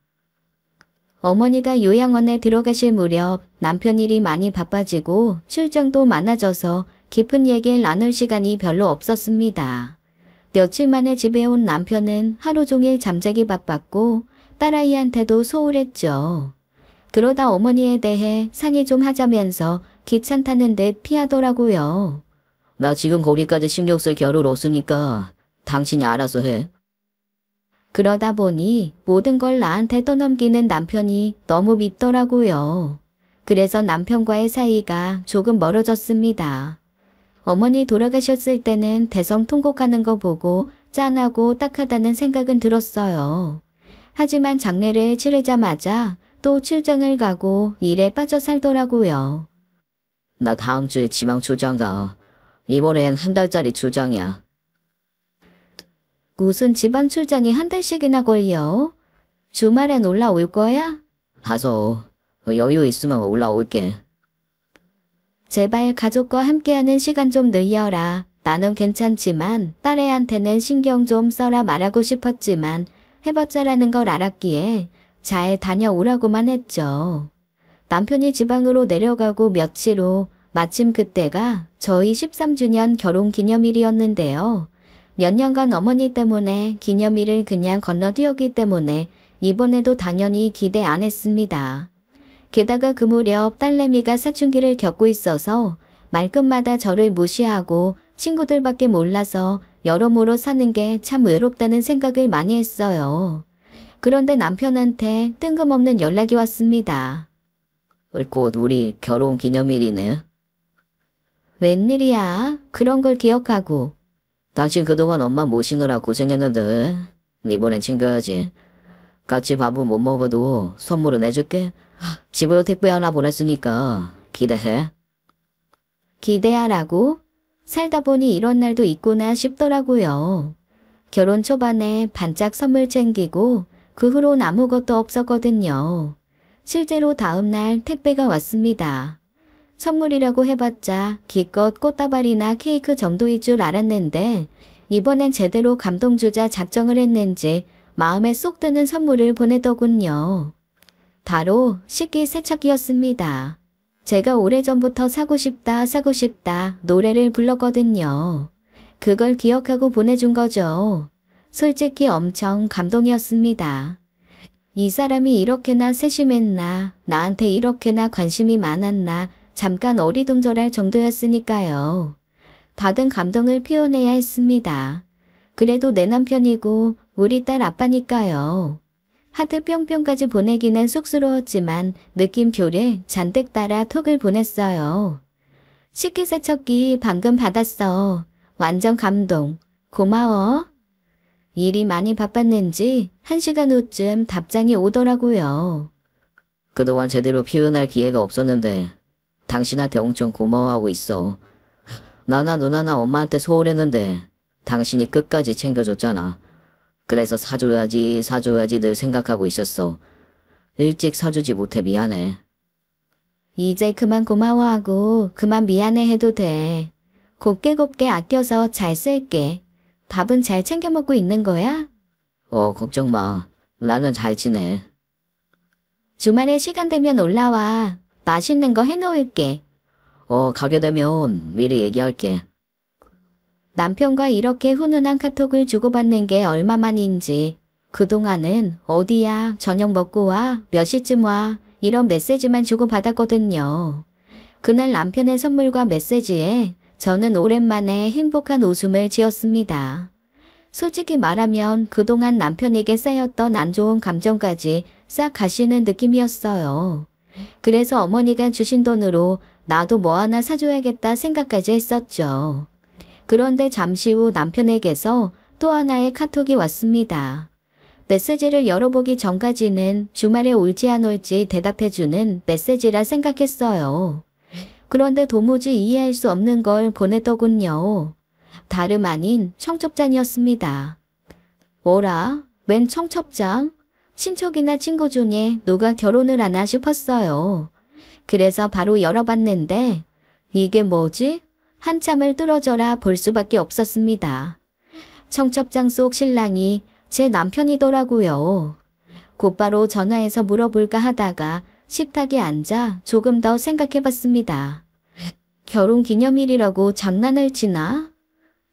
어머니가 요양원에 들어가실 무렵 남편 일이 많이 바빠지고 출장도 많아져서 깊은 얘기를 나눌 시간이 별로 없었습니다. 며칠 만에 집에 온 남편은 하루 종일 잠자기 바빴고 딸아이한테도 소홀했죠. 그러다 어머니에 대해 상의 좀 하자면서 귀찮다는 듯 피하더라고요. 나 지금 거기까지 신경 쓸 겨를 없으니까 당신이 알아서 해. 그러다 보니 모든 걸 나한테 떠넘기는 남편이 너무 밉더라고요. 그래서 남편과의 사이가 조금 멀어졌습니다. 어머니 돌아가셨을 때는 대성통곡하는 거 보고 짠하고 딱하다는 생각은 들었어요. 하지만 장례를 치르자마자 또 출장을 가고 일에 빠져 살더라고요. 나 다음 주에 지방 출장 가. 이번엔 한 달짜리 출장이야. 무슨 지방 출장이 한 달씩이나 걸려? 주말엔 올라올 거야? 가서 여유 있으면 올라올게. 제발 가족과 함께하는 시간 좀 늘려라. 나는 괜찮지만 딸애한테는 신경 좀 써라 말하고 싶었지만 해봤자라는 걸 알았기에 잘 다녀오라고만 했죠. 남편이 지방으로 내려가고 며칠 후 마침 그때가 저희 13주년 결혼 기념일이었는데요. 몇 년간 어머니 때문에 기념일을 그냥 건너뛰었기 때문에 이번에도 당연히 기대 안 했습니다. 게다가 그 무렵 딸내미가 사춘기를 겪고 있어서 말끝마다 저를 무시하고 친구들밖에 몰라서 여러모로 사는 게 참 외롭다는 생각을 많이 했어요. 그런데 남편한테 뜬금없는 연락이 왔습니다. 곧 우리 결혼 기념일이네. 웬일이야? 그런 걸 기억하고. 당신 그동안 엄마 모시느라 고생했는데 이번엔 챙겨야지. 같이 밥은 못 먹어도 선물은 해줄게. 집으로 택배 하나 보냈으니까 기대해. 기대하라고? 살다 보니 이런 날도 있구나 싶더라고요. 결혼 초반에 반짝 선물 챙기고 그 후론 아무것도 없었거든요. 실제로 다음날 택배가 왔습니다. 선물이라고 해봤자 기껏 꽃다발이나 케이크 정도일 줄 알았는데 이번엔 제대로 감동주자 작정을 했는지 마음에 쏙 드는 선물을 보내더군요. 바로 식기세척기였습니다. 제가 오래전부터 사고 싶다 노래를 불렀거든요. 그걸 기억하고 보내준 거죠. 솔직히 엄청 감동이었습니다. 이 사람이 이렇게나 세심했나, 나한테 이렇게나 관심이 많았나, 잠깐 어리둥절할 정도였으니까요. 받은 감동을 표현해야 했습니다. 그래도 내 남편이고 우리 딸 아빠니까요. 하트 뿅뿅까지 보내기는 쑥스러웠지만 느낌표를 잔뜩 따라 톡을 보냈어요. 식기세척기 방금 받았어. 완전 감동. 고마워. 일이 많이 바빴는지 1시간 후쯤 답장이 오더라고요. 그동안 제대로 표현할 기회가 없었는데 당신한테 엄청 고마워하고 있어. 나나 누나나 엄마한테 소홀했는데 당신이 끝까지 챙겨줬잖아. 그래서 사줘야지 늘 생각하고 있었어. 일찍 사주지 못해 미안해. 이제 그만 고마워하고 그만 미안해 해도 돼. 곱게 아껴서 잘 쓸게. 밥은 잘 챙겨 먹고 있는 거야? 걱정 마. 나는 잘 지내. 주말에 시간 되면 올라와. 맛있는 거 해놓을게. 가게 되면 미리 얘기할게. 남편과 이렇게 훈훈한 카톡을 주고받는 게 얼마만인지 그동안은 어디야, 저녁 먹고 와, 몇 시쯤 와 이런 메시지만 주고받았거든요. 그날 남편의 선물과 메시지에 저는 오랜만에 행복한 웃음을 지었습니다. 솔직히 말하면 그동안 남편에게 쌓였던 안 좋은 감정까지 싹 가시는 느낌이었어요. 그래서 어머니가 주신 돈으로 나도 뭐 하나 사줘야겠다 생각까지 했었죠. 그런데 잠시 후 남편에게서 또 하나의 카톡이 왔습니다. 메시지를 열어보기 전까지는 주말에 올지 안 올지 대답해주는 메시지라 생각했어요. 그런데 도무지 이해할 수 없는 걸 보냈더군요. 다름 아닌 청첩장이었습니다. 뭐라? 웬 청첩장? 친척이나 친구 중에 누가 결혼을 하나 싶었어요. 그래서 바로 열어봤는데 이게 뭐지? 한참을 뚫어져라 볼 수밖에 없었습니다. 청첩장 속 신랑이 제 남편이더라고요. 곧바로 전화해서 물어볼까 하다가 식탁에 앉아 조금 더 생각해봤습니다. 결혼 기념일이라고 장난을 치나?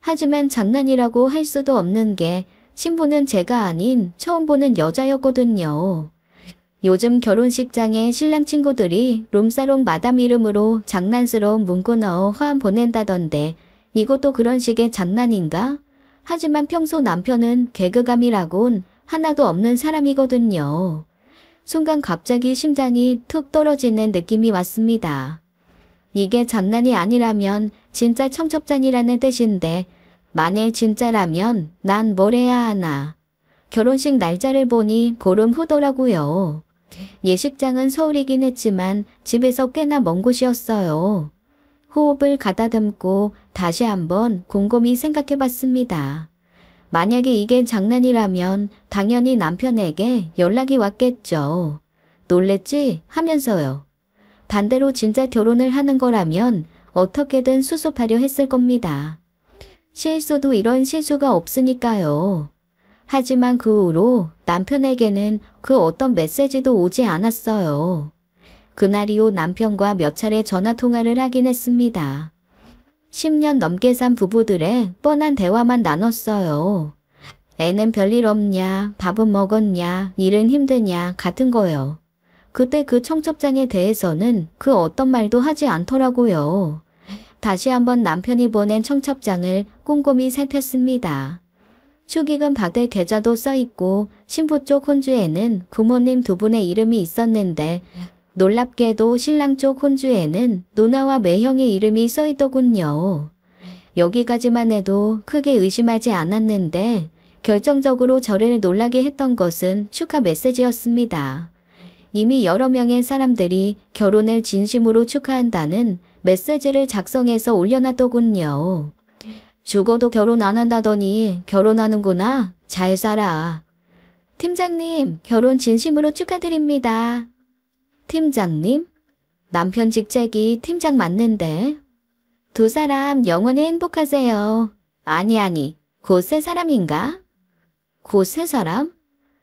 하지만 장난이라고 할 수도 없는 게 신부는 제가 아닌 처음 보는 여자였거든요. 요즘 결혼식장에 신랑 친구들이 룸사롱 마담 이름으로 장난스러운 문구 넣어 화환 보낸다던데 이것도 그런 식의 장난인가? 하지만 평소 남편은 개그감이라곤 하나도 없는 사람이거든요. 순간 갑자기 심장이 툭 떨어지는 느낌이 왔습니다. 이게 장난이 아니라면 진짜 청첩장이라는 뜻인데 만일 진짜라면 난 뭘 해야 하나. 결혼식 날짜를 보니 보름 후더라고요. 예식장은 서울이긴 했지만 집에서 꽤나 먼 곳이었어요. 호흡을 가다듬고 다시 한번 곰곰이 생각해봤습니다. 만약에 이게 장난이라면 당연히 남편에게 연락이 왔겠죠. 놀랬지? 하면서요. 반대로 진짜 결혼을 하는 거라면 어떻게든 수습하려 했을 겁니다. 실수도 이런 실수가 없으니까요. 하지만 그 후로 남편에게는 그 어떤 메시지도 오지 않았어요. 그날 이후 남편과 몇 차례 전화통화를 하긴 했습니다. 10년 넘게 산 부부들의 뻔한 대화만 나눴어요. 애는 별일 없냐, 밥은 먹었냐, 일은 힘드냐 같은 거요. 그때 그 청첩장에 대해서는 그 어떤 말도 하지 않더라고요. 다시 한번 남편이 보낸 청첩장을 꼼꼼히 살폈습니다. 축의금 받을 계좌도 써있고 신부 쪽 혼주에는 부모님 두 분의 이름이 있었는데 놀랍게도 신랑 쪽 혼주에는 누나와 매형의 이름이 써있더군요. 여기까지만 해도 크게 의심하지 않았는데 결정적으로 저를 놀라게 했던 것은 축하 메시지였습니다. 이미 여러 명의 사람들이 결혼을 진심으로 축하한다는 메시지를 작성해서 올려놨더군요. 죽어도 결혼 안 한다더니 결혼하는구나. 잘 살아. 팀장님, 결혼 진심으로 축하드립니다. 팀장님? 남편 직책이 팀장 맞는데? 두 사람 영원히 행복하세요. 아니, 곧 세 사람인가? 곧 세 사람?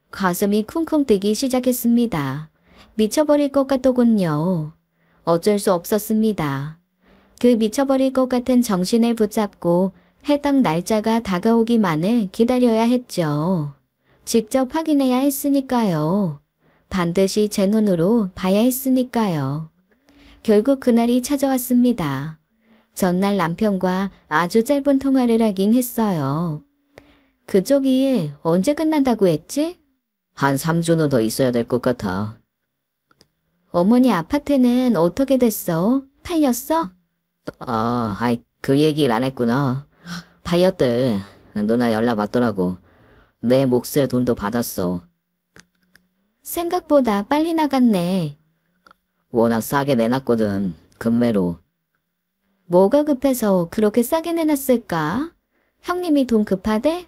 가슴이 쿵쿵 뛰기 시작했습니다. 미쳐버릴 것 같더군요. 어쩔 수 없었습니다. 그 미쳐버릴 것 같은 정신을 붙잡고 해당 날짜가 다가오기만을 기다려야 했죠. 직접 확인해야 했으니까요. 반드시 제 눈으로 봐야 했으니까요. 결국 그날이 찾아왔습니다. 전날 남편과 아주 짧은 통화를 하긴 했어요. 그쪽 일 언제 끝난다고 했지? 한 3주는 더 있어야 될 것 같아. 어머니 아파트는 어떻게 됐어? 팔렸어? 그 얘기를 안 했구나. 팔렸대. 누나 연락 왔더라고. 내 몫의 돈도 받았어. 생각보다 빨리 나갔네. 워낙 싸게 내놨거든. 금매로. 뭐가 급해서 그렇게 싸게 내놨을까? 형님이 돈 급하대?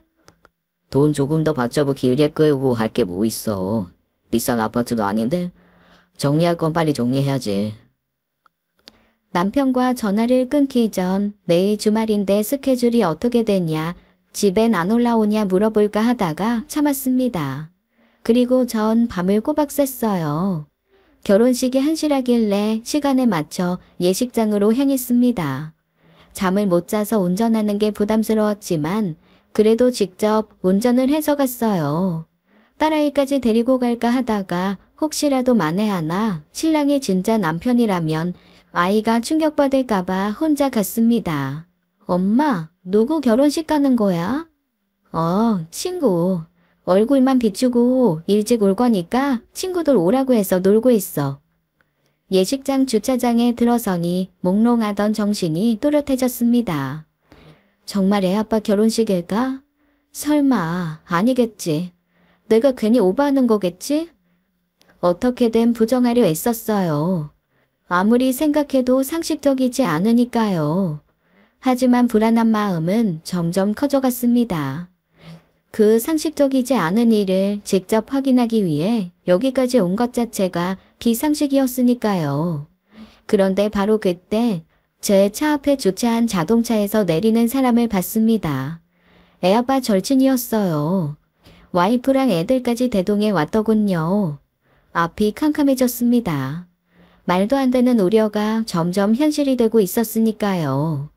돈 조금 더 받자고 길게 끌고 할 게 뭐 있어. 비싼 아파트도 아닌데 정리할 건 빨리 정리해야지. 남편과 전화를 끊기 전 내일 주말인데 스케줄이 어떻게 됐냐, 집엔 안 올라오냐 물어볼까 하다가 참았습니다. 그리고 전 밤을 꼬박 샜어요. 결혼식이 1시라길래 시간에 맞춰 예식장으로 향했습니다. 잠을 못 자서 운전하는 게 부담스러웠지만 그래도 직접 운전을 해서 갔어요. 딸아이까지 데리고 갈까 하다가 혹시라도 만에 하나 신랑이 진짜 남편이라면 아이가 충격받을까봐 혼자 갔습니다. 엄마, 누구 결혼식 가는 거야? 친구. 얼굴만 비추고 일찍 올 거니까 친구들 오라고 해서 놀고 있어. 예식장 주차장에 들어서니 몽롱하던 정신이 또렷해졌습니다. 정말 애아빠 결혼식일까? 설마 아니겠지. 내가 괜히 오버하는 거겠지? 어떻게든 부정하려 애썼어요. 아무리 생각해도 상식적이지 않으니까요. 하지만 불안한 마음은 점점 커져갔습니다. 그 상식적이지 않은 일을 직접 확인하기 위해 여기까지 온 것 자체가 비상식이었으니까요. 그런데 바로 그때 제 차 앞에 주차한 자동차에서 내리는 사람을 봤습니다. 애아빠 절친이었어요. 와이프랑 애들까지 대동해 왔더군요. 앞이 캄캄해졌습니다. 말도 안 되는 우려가 점점 현실이 되고 있었으니까요.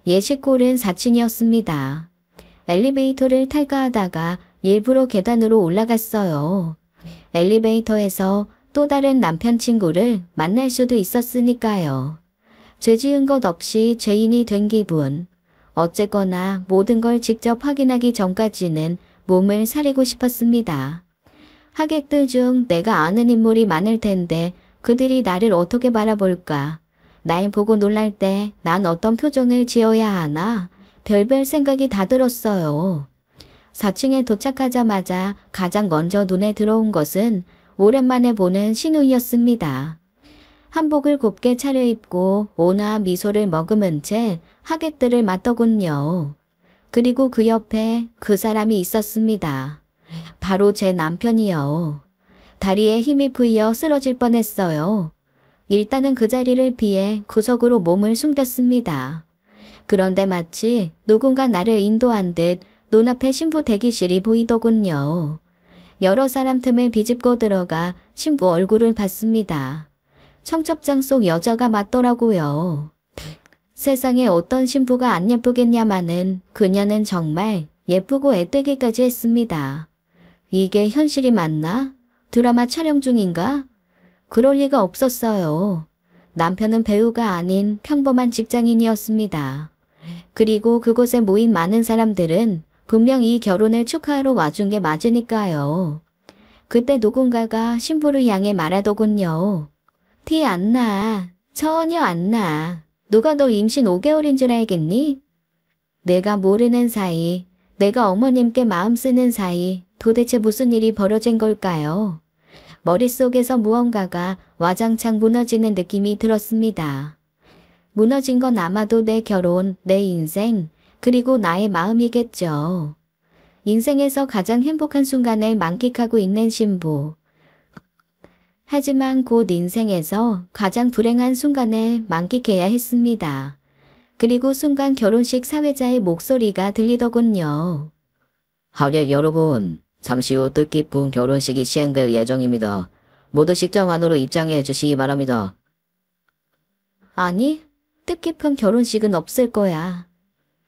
예식골은 4층이었습니다. 엘리베이터를 탈까 하다가 일부러 계단으로 올라갔어요. 엘리베이터에서 또 다른 남편 친구를 만날 수도 있었으니까요. 죄 지은 것 없이 죄인이 된 기분. 어쨌거나 모든 걸 직접 확인하기 전까지는 몸을 사리고 싶었습니다. 하객들 중 내가 아는 인물이 많을 텐데 그들이 나를 어떻게 바라볼까? 날 보고 놀랄 때 난 어떤 표정을 지어야 하나? 별별 생각이 다 들었어요. 4층에 도착하자마자 가장 먼저 눈에 들어온 것은 오랜만에 보는 신우이였습니다. 한복을 곱게 차려입고 온화한 미소를 머금은 채 하객들을 맞더군요. 그리고 그 옆에 그 사람이 있었습니다. 바로 제 남편이요. 다리에 힘이 풀려 쓰러질 뻔했어요. 일단은 그 자리를 피해 구석으로 몸을 숨겼습니다. 그런데 마치 누군가 나를 인도한 듯 눈앞에 신부 대기실이 보이더군요. 여러 사람 틈을 비집고 들어가 신부 얼굴을 봤습니다. 청첩장 속 여자가 맞더라고요. 세상에 어떤 신부가 안 예쁘겠냐마는 그녀는 정말 예쁘고 애뜨기까지 했습니다. 이게 현실이 맞나? 드라마 촬영 중인가? 그럴 리가 없었어요. 남편은 배우가 아닌 평범한 직장인이었습니다. 그리고 그곳에 모인 많은 사람들은 분명 이 결혼을 축하하러 와준 게 맞으니까요. 그때 누군가가 신부를 향해 말하더군요. 티 안 나. 전혀 안 나. 누가 너 임신 5개월인 줄 알겠니? 내가 모르는 사이, 내가 어머님께 마음 쓰는 사이 도대체 무슨 일이 벌어진 걸까요? 머릿속에서 무언가가 와장창 무너지는 느낌이 들었습니다. 무너진 건 아마도 내 결혼, 내 인생, 그리고 나의 마음이겠죠. 인생에서 가장 행복한 순간을 만끽하고 있는 신부. 하지만 곧 인생에서 가장 불행한 순간을 만끽해야 했습니다. 그리고 순간 결혼식 사회자의 목소리가 들리더군요. 하객 여러분, 잠시 후 뜻깊은 결혼식이 시행될 예정입니다. 모두 식장 안으로 입장해 주시기 바랍니다. 아니, 뜻깊은 결혼식은 없을 거야.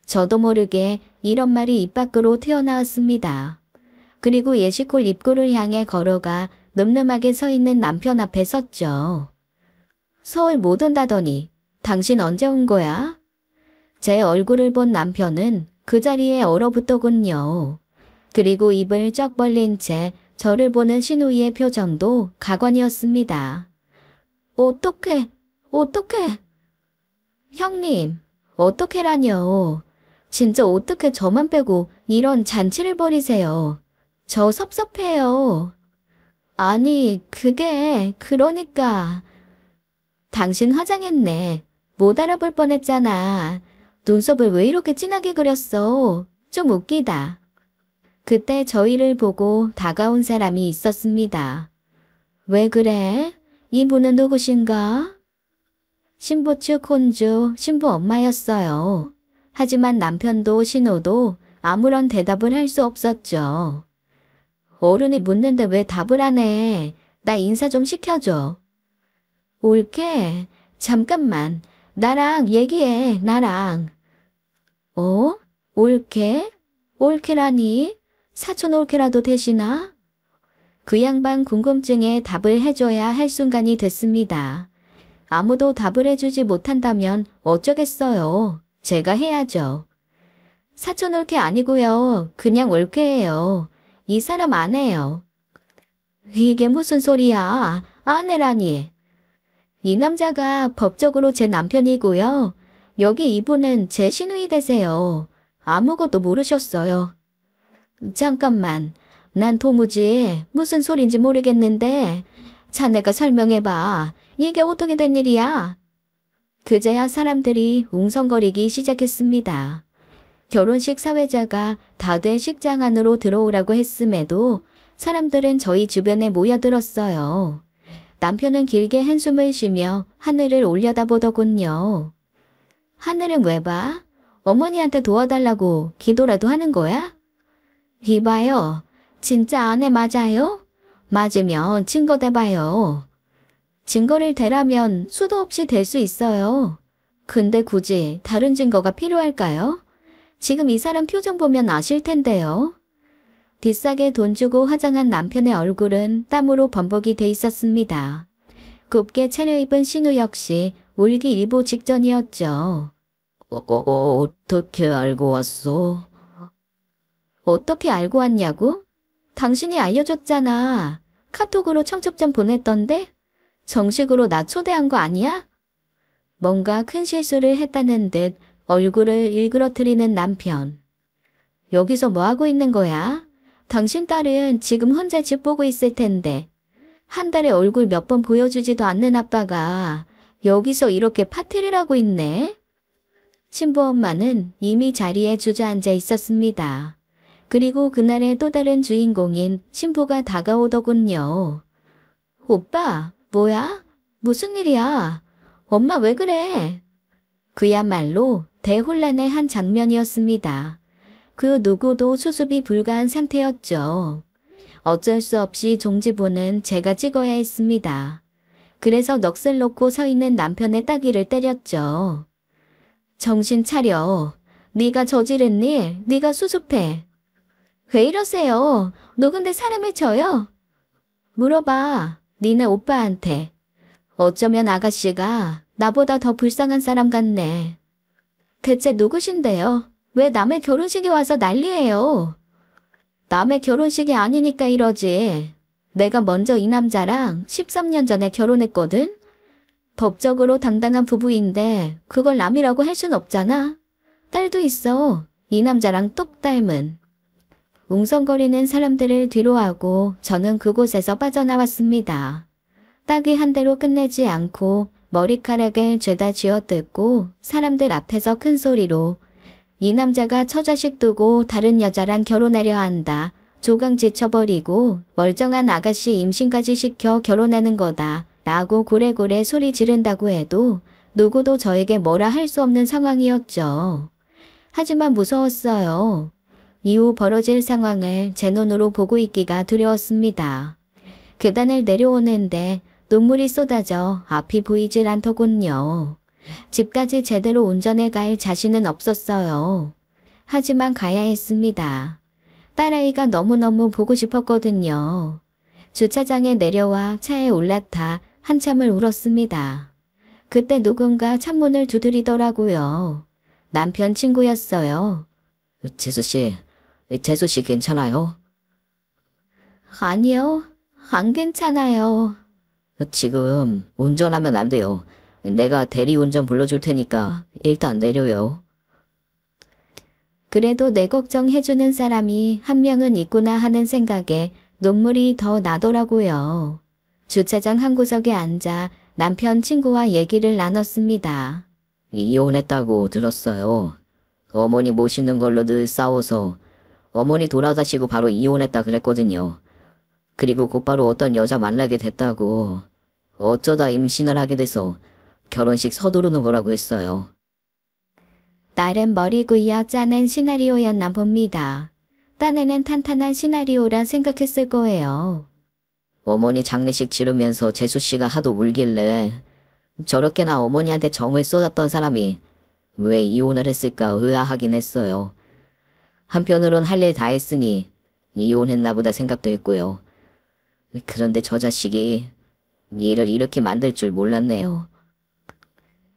저도 모르게 이런 말이 입 밖으로 튀어나왔습니다. 그리고 예식홀 입구를 향해 걸어가 늠름하게 서 있는 남편 앞에 섰죠. 서울 못 온다더니 당신 언제 온 거야? 제 얼굴을 본 남편은 그 자리에 얼어붙더군요. 그리고 입을 쩍 벌린 채 저를 보는 신우이의 표정도 가관이었습니다. 어떡해, 어떡해. 형님, 어떡해라뇨. 진짜 어떻게 저만 빼고 이런 잔치를 벌이세요. 저 섭섭해요. 아니, 그러니까. 당신 화장했네. 못 알아볼 뻔했잖아. 눈썹을 왜 이렇게 진하게 그렸어? 좀 웃기다. 그때 저희를 보고 다가온 사람이 있었습니다. 왜 그래? 이분은 누구신가? 신부 측 혼주, 신부 엄마였어요. 하지만 남편도 신우도 아무런 대답을 할 수 없었죠. 어른이 묻는데 왜 답을 안 해? 나 인사 좀 시켜줘. 올케? 잠깐만. 나랑 얘기해, 나랑. 어? 올케? 올케라니? 사촌 올케라도 되시나? 그 양반 궁금증에 답을 해줘야 할 순간이 됐습니다. 아무도 답을 해주지 못한다면 어쩌겠어요. 제가 해야죠. 사촌 올케 아니고요. 그냥 올케예요. 이 사람 아내예요. 이게 무슨 소리야? 아내라니. 이 남자가 법적으로 제 남편이고요. 여기 이분은 제 시누이 되세요. 아무것도 모르셨어요. 잠깐만. 난 도무지 무슨 소린지 모르겠는데 자네가 설명해봐. 이게 어떻게 된 일이야? 그제야 사람들이 웅성거리기 시작했습니다. 결혼식 사회자가 다들 식장 안으로 들어오라고 했음에도 사람들은 저희 주변에 모여들었어요. 남편은 길게 한숨을 쉬며 하늘을 올려다보더군요. 하늘은 왜 봐? 어머니한테 도와달라고 기도라도 하는 거야? 이봐요. 진짜 아내 맞아요? 맞으면 증거 대봐요. 증거를 대라면 수도 없이 될 수 있어요. 근데 굳이 다른 증거가 필요할까요? 지금 이 사람 표정 보면 아실 텐데요. 비싸게 돈 주고 화장한 남편의 얼굴은 땀으로 범벅이 돼 있었습니다. 곱게 차려입은 신우 역시 울기 일보 직전이었죠. 어떻게 알고 왔어? 어떻게 알고 왔냐고? 당신이 알려줬잖아. 카톡으로 청첩장 보냈던데? 정식으로 나 초대한 거 아니야? 뭔가 큰 실수를 했다는 듯 얼굴을 일그러뜨리는 남편. 여기서 뭐 하고 있는 거야? 당신 딸은 지금 혼자 집 보고 있을 텐데. 한 달에 얼굴 몇 번 보여주지도 않는 아빠가 여기서 이렇게 파티를 하고 있네? 신부 엄마는 이미 자리에 주저앉아 있었습니다. 그리고 그날의 또 다른 주인공인 신부가 다가오더군요. 오빠, 뭐야? 무슨 일이야? 엄마 왜 그래? 그야말로 대혼란의 한 장면이었습니다. 그 누구도 수습이 불가한 상태였죠. 어쩔 수 없이 종지부는 제가 찍어야 했습니다. 그래서 넋을 놓고 서 있는 남편의 따귀를 때렸죠. 정신 차려. 네가 저지른 일, 네가 수습해. 왜 이러세요? 누군데 사람을 쳐요? 물어봐. 니네 오빠한테. 어쩌면 아가씨가 나보다 더 불쌍한 사람 같네. 대체 누구신데요? 왜 남의 결혼식에 와서 난리예요? 남의 결혼식이 아니니까 이러지. 내가 먼저 이 남자랑 13년 전에 결혼했거든? 법적으로 당당한 부부인데 그걸 남이라고 할 순 없잖아. 딸도 있어. 이 남자랑 똑 닮은. 웅성거리는 사람들을 뒤로하고 저는 그곳에서 빠져나왔습니다. 따귀 한 대로 끝내지 않고 머리카락을 죄다 쥐어뜯고 사람들 앞에서 큰 소리로 이 남자가 처자식 두고 다른 여자랑 결혼하려 한다. 조강 지쳐버리고 멀쩡한 아가씨 임신까지 시켜 결혼하는 거다. 라고 고래고래 소리 지른다고 해도 누구도 저에게 뭐라 할 수 없는 상황이었죠. 하지만 무서웠어요. 이후 벌어질 상황을 제 눈으로 보고 있기가 두려웠습니다. 계단을 내려오는데 눈물이 쏟아져 앞이 보이질 않더군요. 집까지 제대로 운전해 갈 자신은 없었어요. 하지만 가야 했습니다. 딸아이가 너무너무 보고 싶었거든요. 주차장에 내려와 차에 올라타 한참을 울었습니다. 그때 누군가 창문을 두드리더라고요. 남편 친구였어요. 재수씨 괜찮아요? 아니요, 안 괜찮아요. 지금 운전하면 안 돼요. 내가 대리운전 불러줄 테니까 일단 내려요. 그래도 내 걱정해주는 사람이 한 명은 있구나 하는 생각에 눈물이 더 나더라고요. 주차장 한 구석에 앉아 남편 친구와 얘기를 나눴습니다. 이혼했다고 들었어요. 어머니 모시는 걸로 늘 싸워서 어머니 돌아가시고 바로 이혼했다 그랬거든요. 그리고 곧바로 어떤 여자 만나게 됐다고 어쩌다 임신을 하게 돼서 결혼식 서두르는 거라고 했어요. 나름 머리 굴려 짜낸 시나리오였나 봅니다. 딴에는 탄탄한 시나리오라 생각했을 거예요. 어머니 장례식 치르면서 재수씨가 하도 울길래 저렇게나 어머니한테 정을 쏟았던 사람이 왜 이혼을 했을까 의아하긴 했어요. 한편으론 할 일 다 했으니 이혼했나 보다 생각도 했고요. 그런데 저 자식이 일을 이렇게 만들 줄 몰랐네요.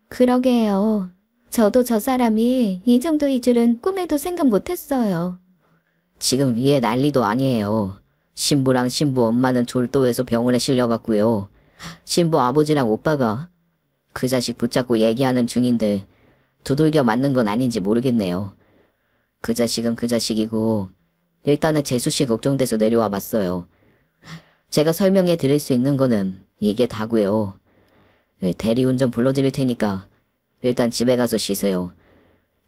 그러게요. 저도 저 사람이 이 정도일 줄은 꿈에도 생각 못했어요. 지금 위에 난리도 아니에요. 신부랑 신부 엄마는 졸도해서 병원에 실려갔고요. 신부 아버지랑 오빠가 그 자식 붙잡고 얘기하는 중인데 두들겨 맞는 건 아닌지 모르겠네요. 그 자식은 그 자식이고 일단은 재수씨 걱정돼서 내려와 봤어요. 제가 설명해 드릴 수 있는 거는 이게 다고요. 대리운전 불러드릴 테니까 일단 집에 가서 쉬세요.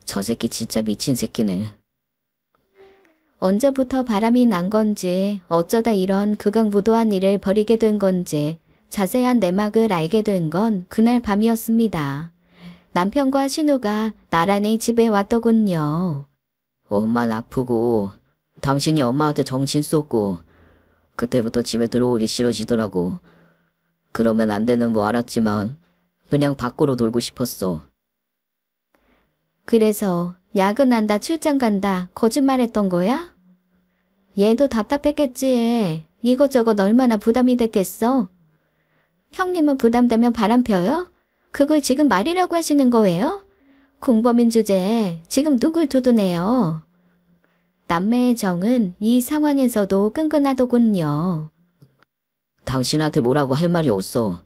저 새끼 진짜 미친 새끼네. 언제부터 바람이 난 건지 어쩌다 이런 극악무도한 일을 벌이게 된 건지 자세한 내막을 알게 된 건 그날 밤이었습니다. 남편과 신우가 나란히 집에 왔더군요. 엄마는 아프고 당신이 엄마한테 정신 쏟고 그때부터 집에 들어오기 싫어지더라고. 그러면 안 되는 거 알았지만 그냥 밖으로 놀고 싶었어. 그래서 야근한다 출장 간다 거짓말했던 거야? 얘도 답답했겠지. 이것저것 얼마나 부담이 됐겠어? 형님은 부담되면 바람 펴요? 그걸 지금 말이라고 하시는 거예요? 공범인 주제에 지금 누굴 두두네요. 남매의 정은 이 상황에서도 끈끈하더군요. 당신한테 뭐라고 할 말이 없어.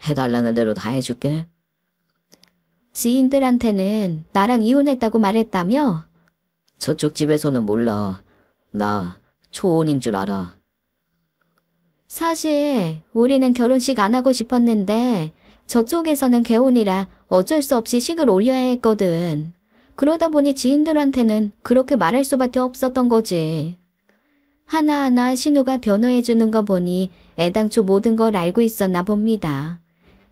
해달라는 대로 다 해줄게. 지인들한테는 나랑 이혼했다고 말했다며? 저쪽 집에서는 몰라. 나 초혼인 줄 알아. 사실 우리는 결혼식 안 하고 싶었는데 저쪽에서는 개혼이라 어쩔 수 없이 식을 올려야 했거든. 그러다 보니 지인들한테는 그렇게 말할 수밖에 없었던 거지. 하나하나 신우가 변호해주는 거 보니 애당초 모든 걸 알고 있었나 봅니다.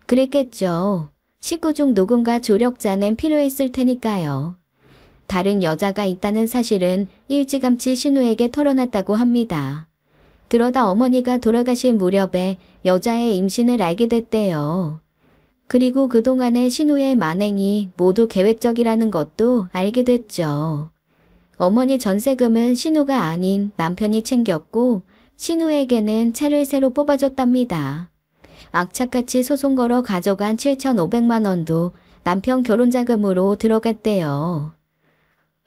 그랬겠죠. 식구 중 누군가 조력자는 필요했을 테니까요. 다른 여자가 있다는 사실은 일찌감치 신우에게 털어놨다고 합니다. 그러다 어머니가 돌아가실 무렵에 여자의 임신을 알게 됐대요. 그리고 그동안의 신우의 만행이 모두 계획적이라는 것도 알게 됐죠. 어머니 전세금은 신우가 아닌 남편이 챙겼고 신우에게는 차를 새로 뽑아줬답니다. 악착같이 소송 걸어 가져간 7,500만 원도 남편 결혼자금으로 들어갔대요.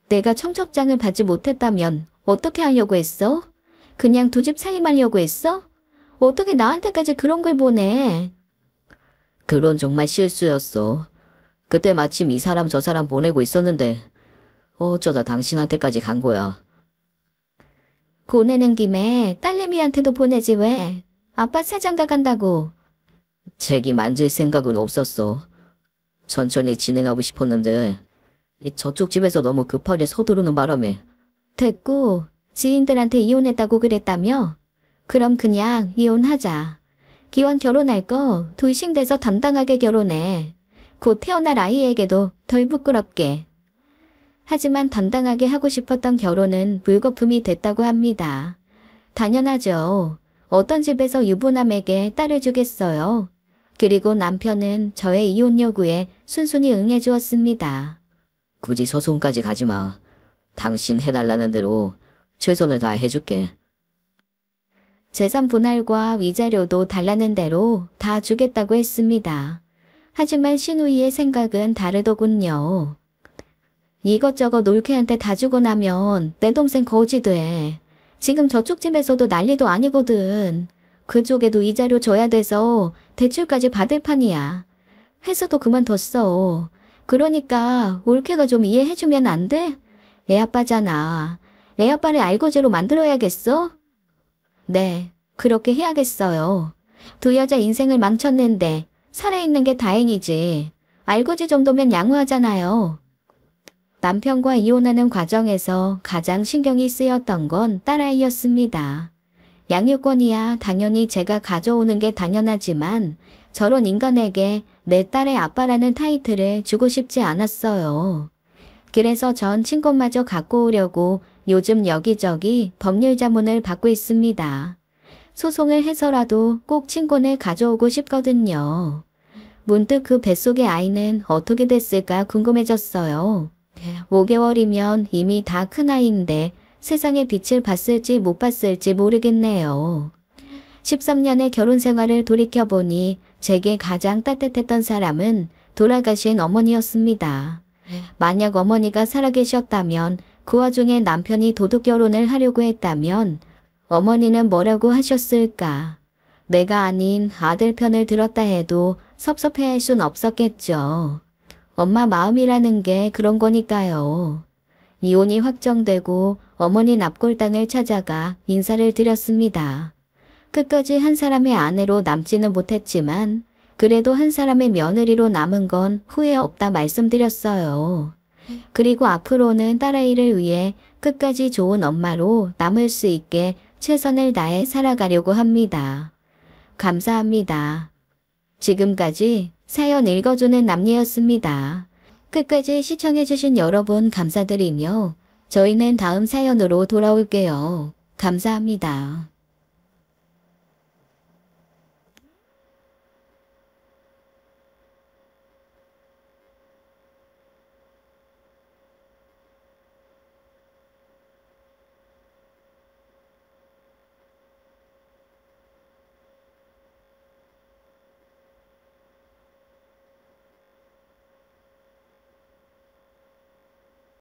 내가 청첩장을 받지 못했다면 어떻게 하려고 했어? 그냥 두 집 사임하려고 했어? 어떻게 나한테까지 그런 걸 보내? 그건 정말 실수였어. 그때 마침 이 사람 저 사람 보내고 있었는데 어쩌다 당신한테까지 간 거야. 보내는 김에 딸내미한테도 보내지 왜? 아빠 세장가 간다고. 책임 안 질 생각은 없었어. 천천히 진행하고 싶었는데 저쪽 집에서 너무 급하게 서두르는 바람에. 됐고 지인들한테 이혼했다고 그랬다며? 그럼 그냥 이혼하자. 기왕 결혼할 거 돌싱 돼서 당당하게 결혼해. 곧 태어날 아이에게도 덜 부끄럽게. 하지만 당당하게 하고 싶었던 결혼은 물거품이 됐다고 합니다. 당연하죠. 어떤 집에서 유부남에게 딸을 주겠어요. 그리고 남편은 저의 이혼 요구에 순순히 응해주었습니다. 굳이 소송까지 가지 마. 당신 해달라는 대로 최선을 다해 해줄게. 재산 분할과 위자료도 달라는 대로 다 주겠다고 했습니다. 하지만 신우이의 생각은 다르더군요. 이것저것 올케한테 다 주고 나면 내 동생 거지 돼. 지금 저쪽 집에서도 난리도 아니거든. 그쪽에도 이자료 줘야 돼서 대출까지 받을 판이야. 회사도 그만뒀어. 그러니까 올케가 좀 이해해주면 안 돼? 애 아빠잖아. 애 아빠를 알거지로 만들어야겠어? 네, 그렇게 해야겠어요. 두 여자 인생을 망쳤는데 살아있는 게 다행이지. 알거지 정도면 양호하잖아요. 남편과 이혼하는 과정에서 가장 신경이 쓰였던 건 딸아이였습니다. 양육권이야 당연히 제가 가져오는 게 당연하지만 저런 인간에게 내 딸의 아빠라는 타이틀을 주고 싶지 않았어요. 그래서 전 친권마저 갖고 오려고 요즘 여기저기 법률 자문을 받고 있습니다. 소송을 해서라도 꼭 친권을 가져오고 싶거든요. 문득 그 뱃속의 아이는 어떻게 됐을까 궁금해졌어요. 5개월이면 이미 다 큰아이인데 세상의 빛을 봤을지 못 봤을지 모르겠네요. 13년의 결혼 생활을 돌이켜보니 제게 가장 따뜻했던 사람은 돌아가신 어머니였습니다. 만약 어머니가 살아계셨다면 그 와중에 남편이 도둑 결혼을 하려고 했다면 어머니는 뭐라고 하셨을까? 내가 아닌 아들 편을 들었다 해도 섭섭해할 순 없었겠죠. 엄마 마음이라는 게 그런 거니까요. 이혼이 확정되고 어머니 납골당을 찾아가 인사를 드렸습니다. 끝까지 한 사람의 아내로 남지는 못했지만 그래도 한 사람의 며느리로 남은 건 후회 없다 말씀드렸어요. 그리고 앞으로는 딸아이를 위해 끝까지 좋은 엄마로 남을 수 있게 최선을 다해 살아가려고 합니다. 감사합니다. 지금까지 사연 읽어주는 남녀였습니다. 끝까지 시청해주신 여러분 감사드리며 저희는 다음 사연으로 돌아올게요. 감사합니다.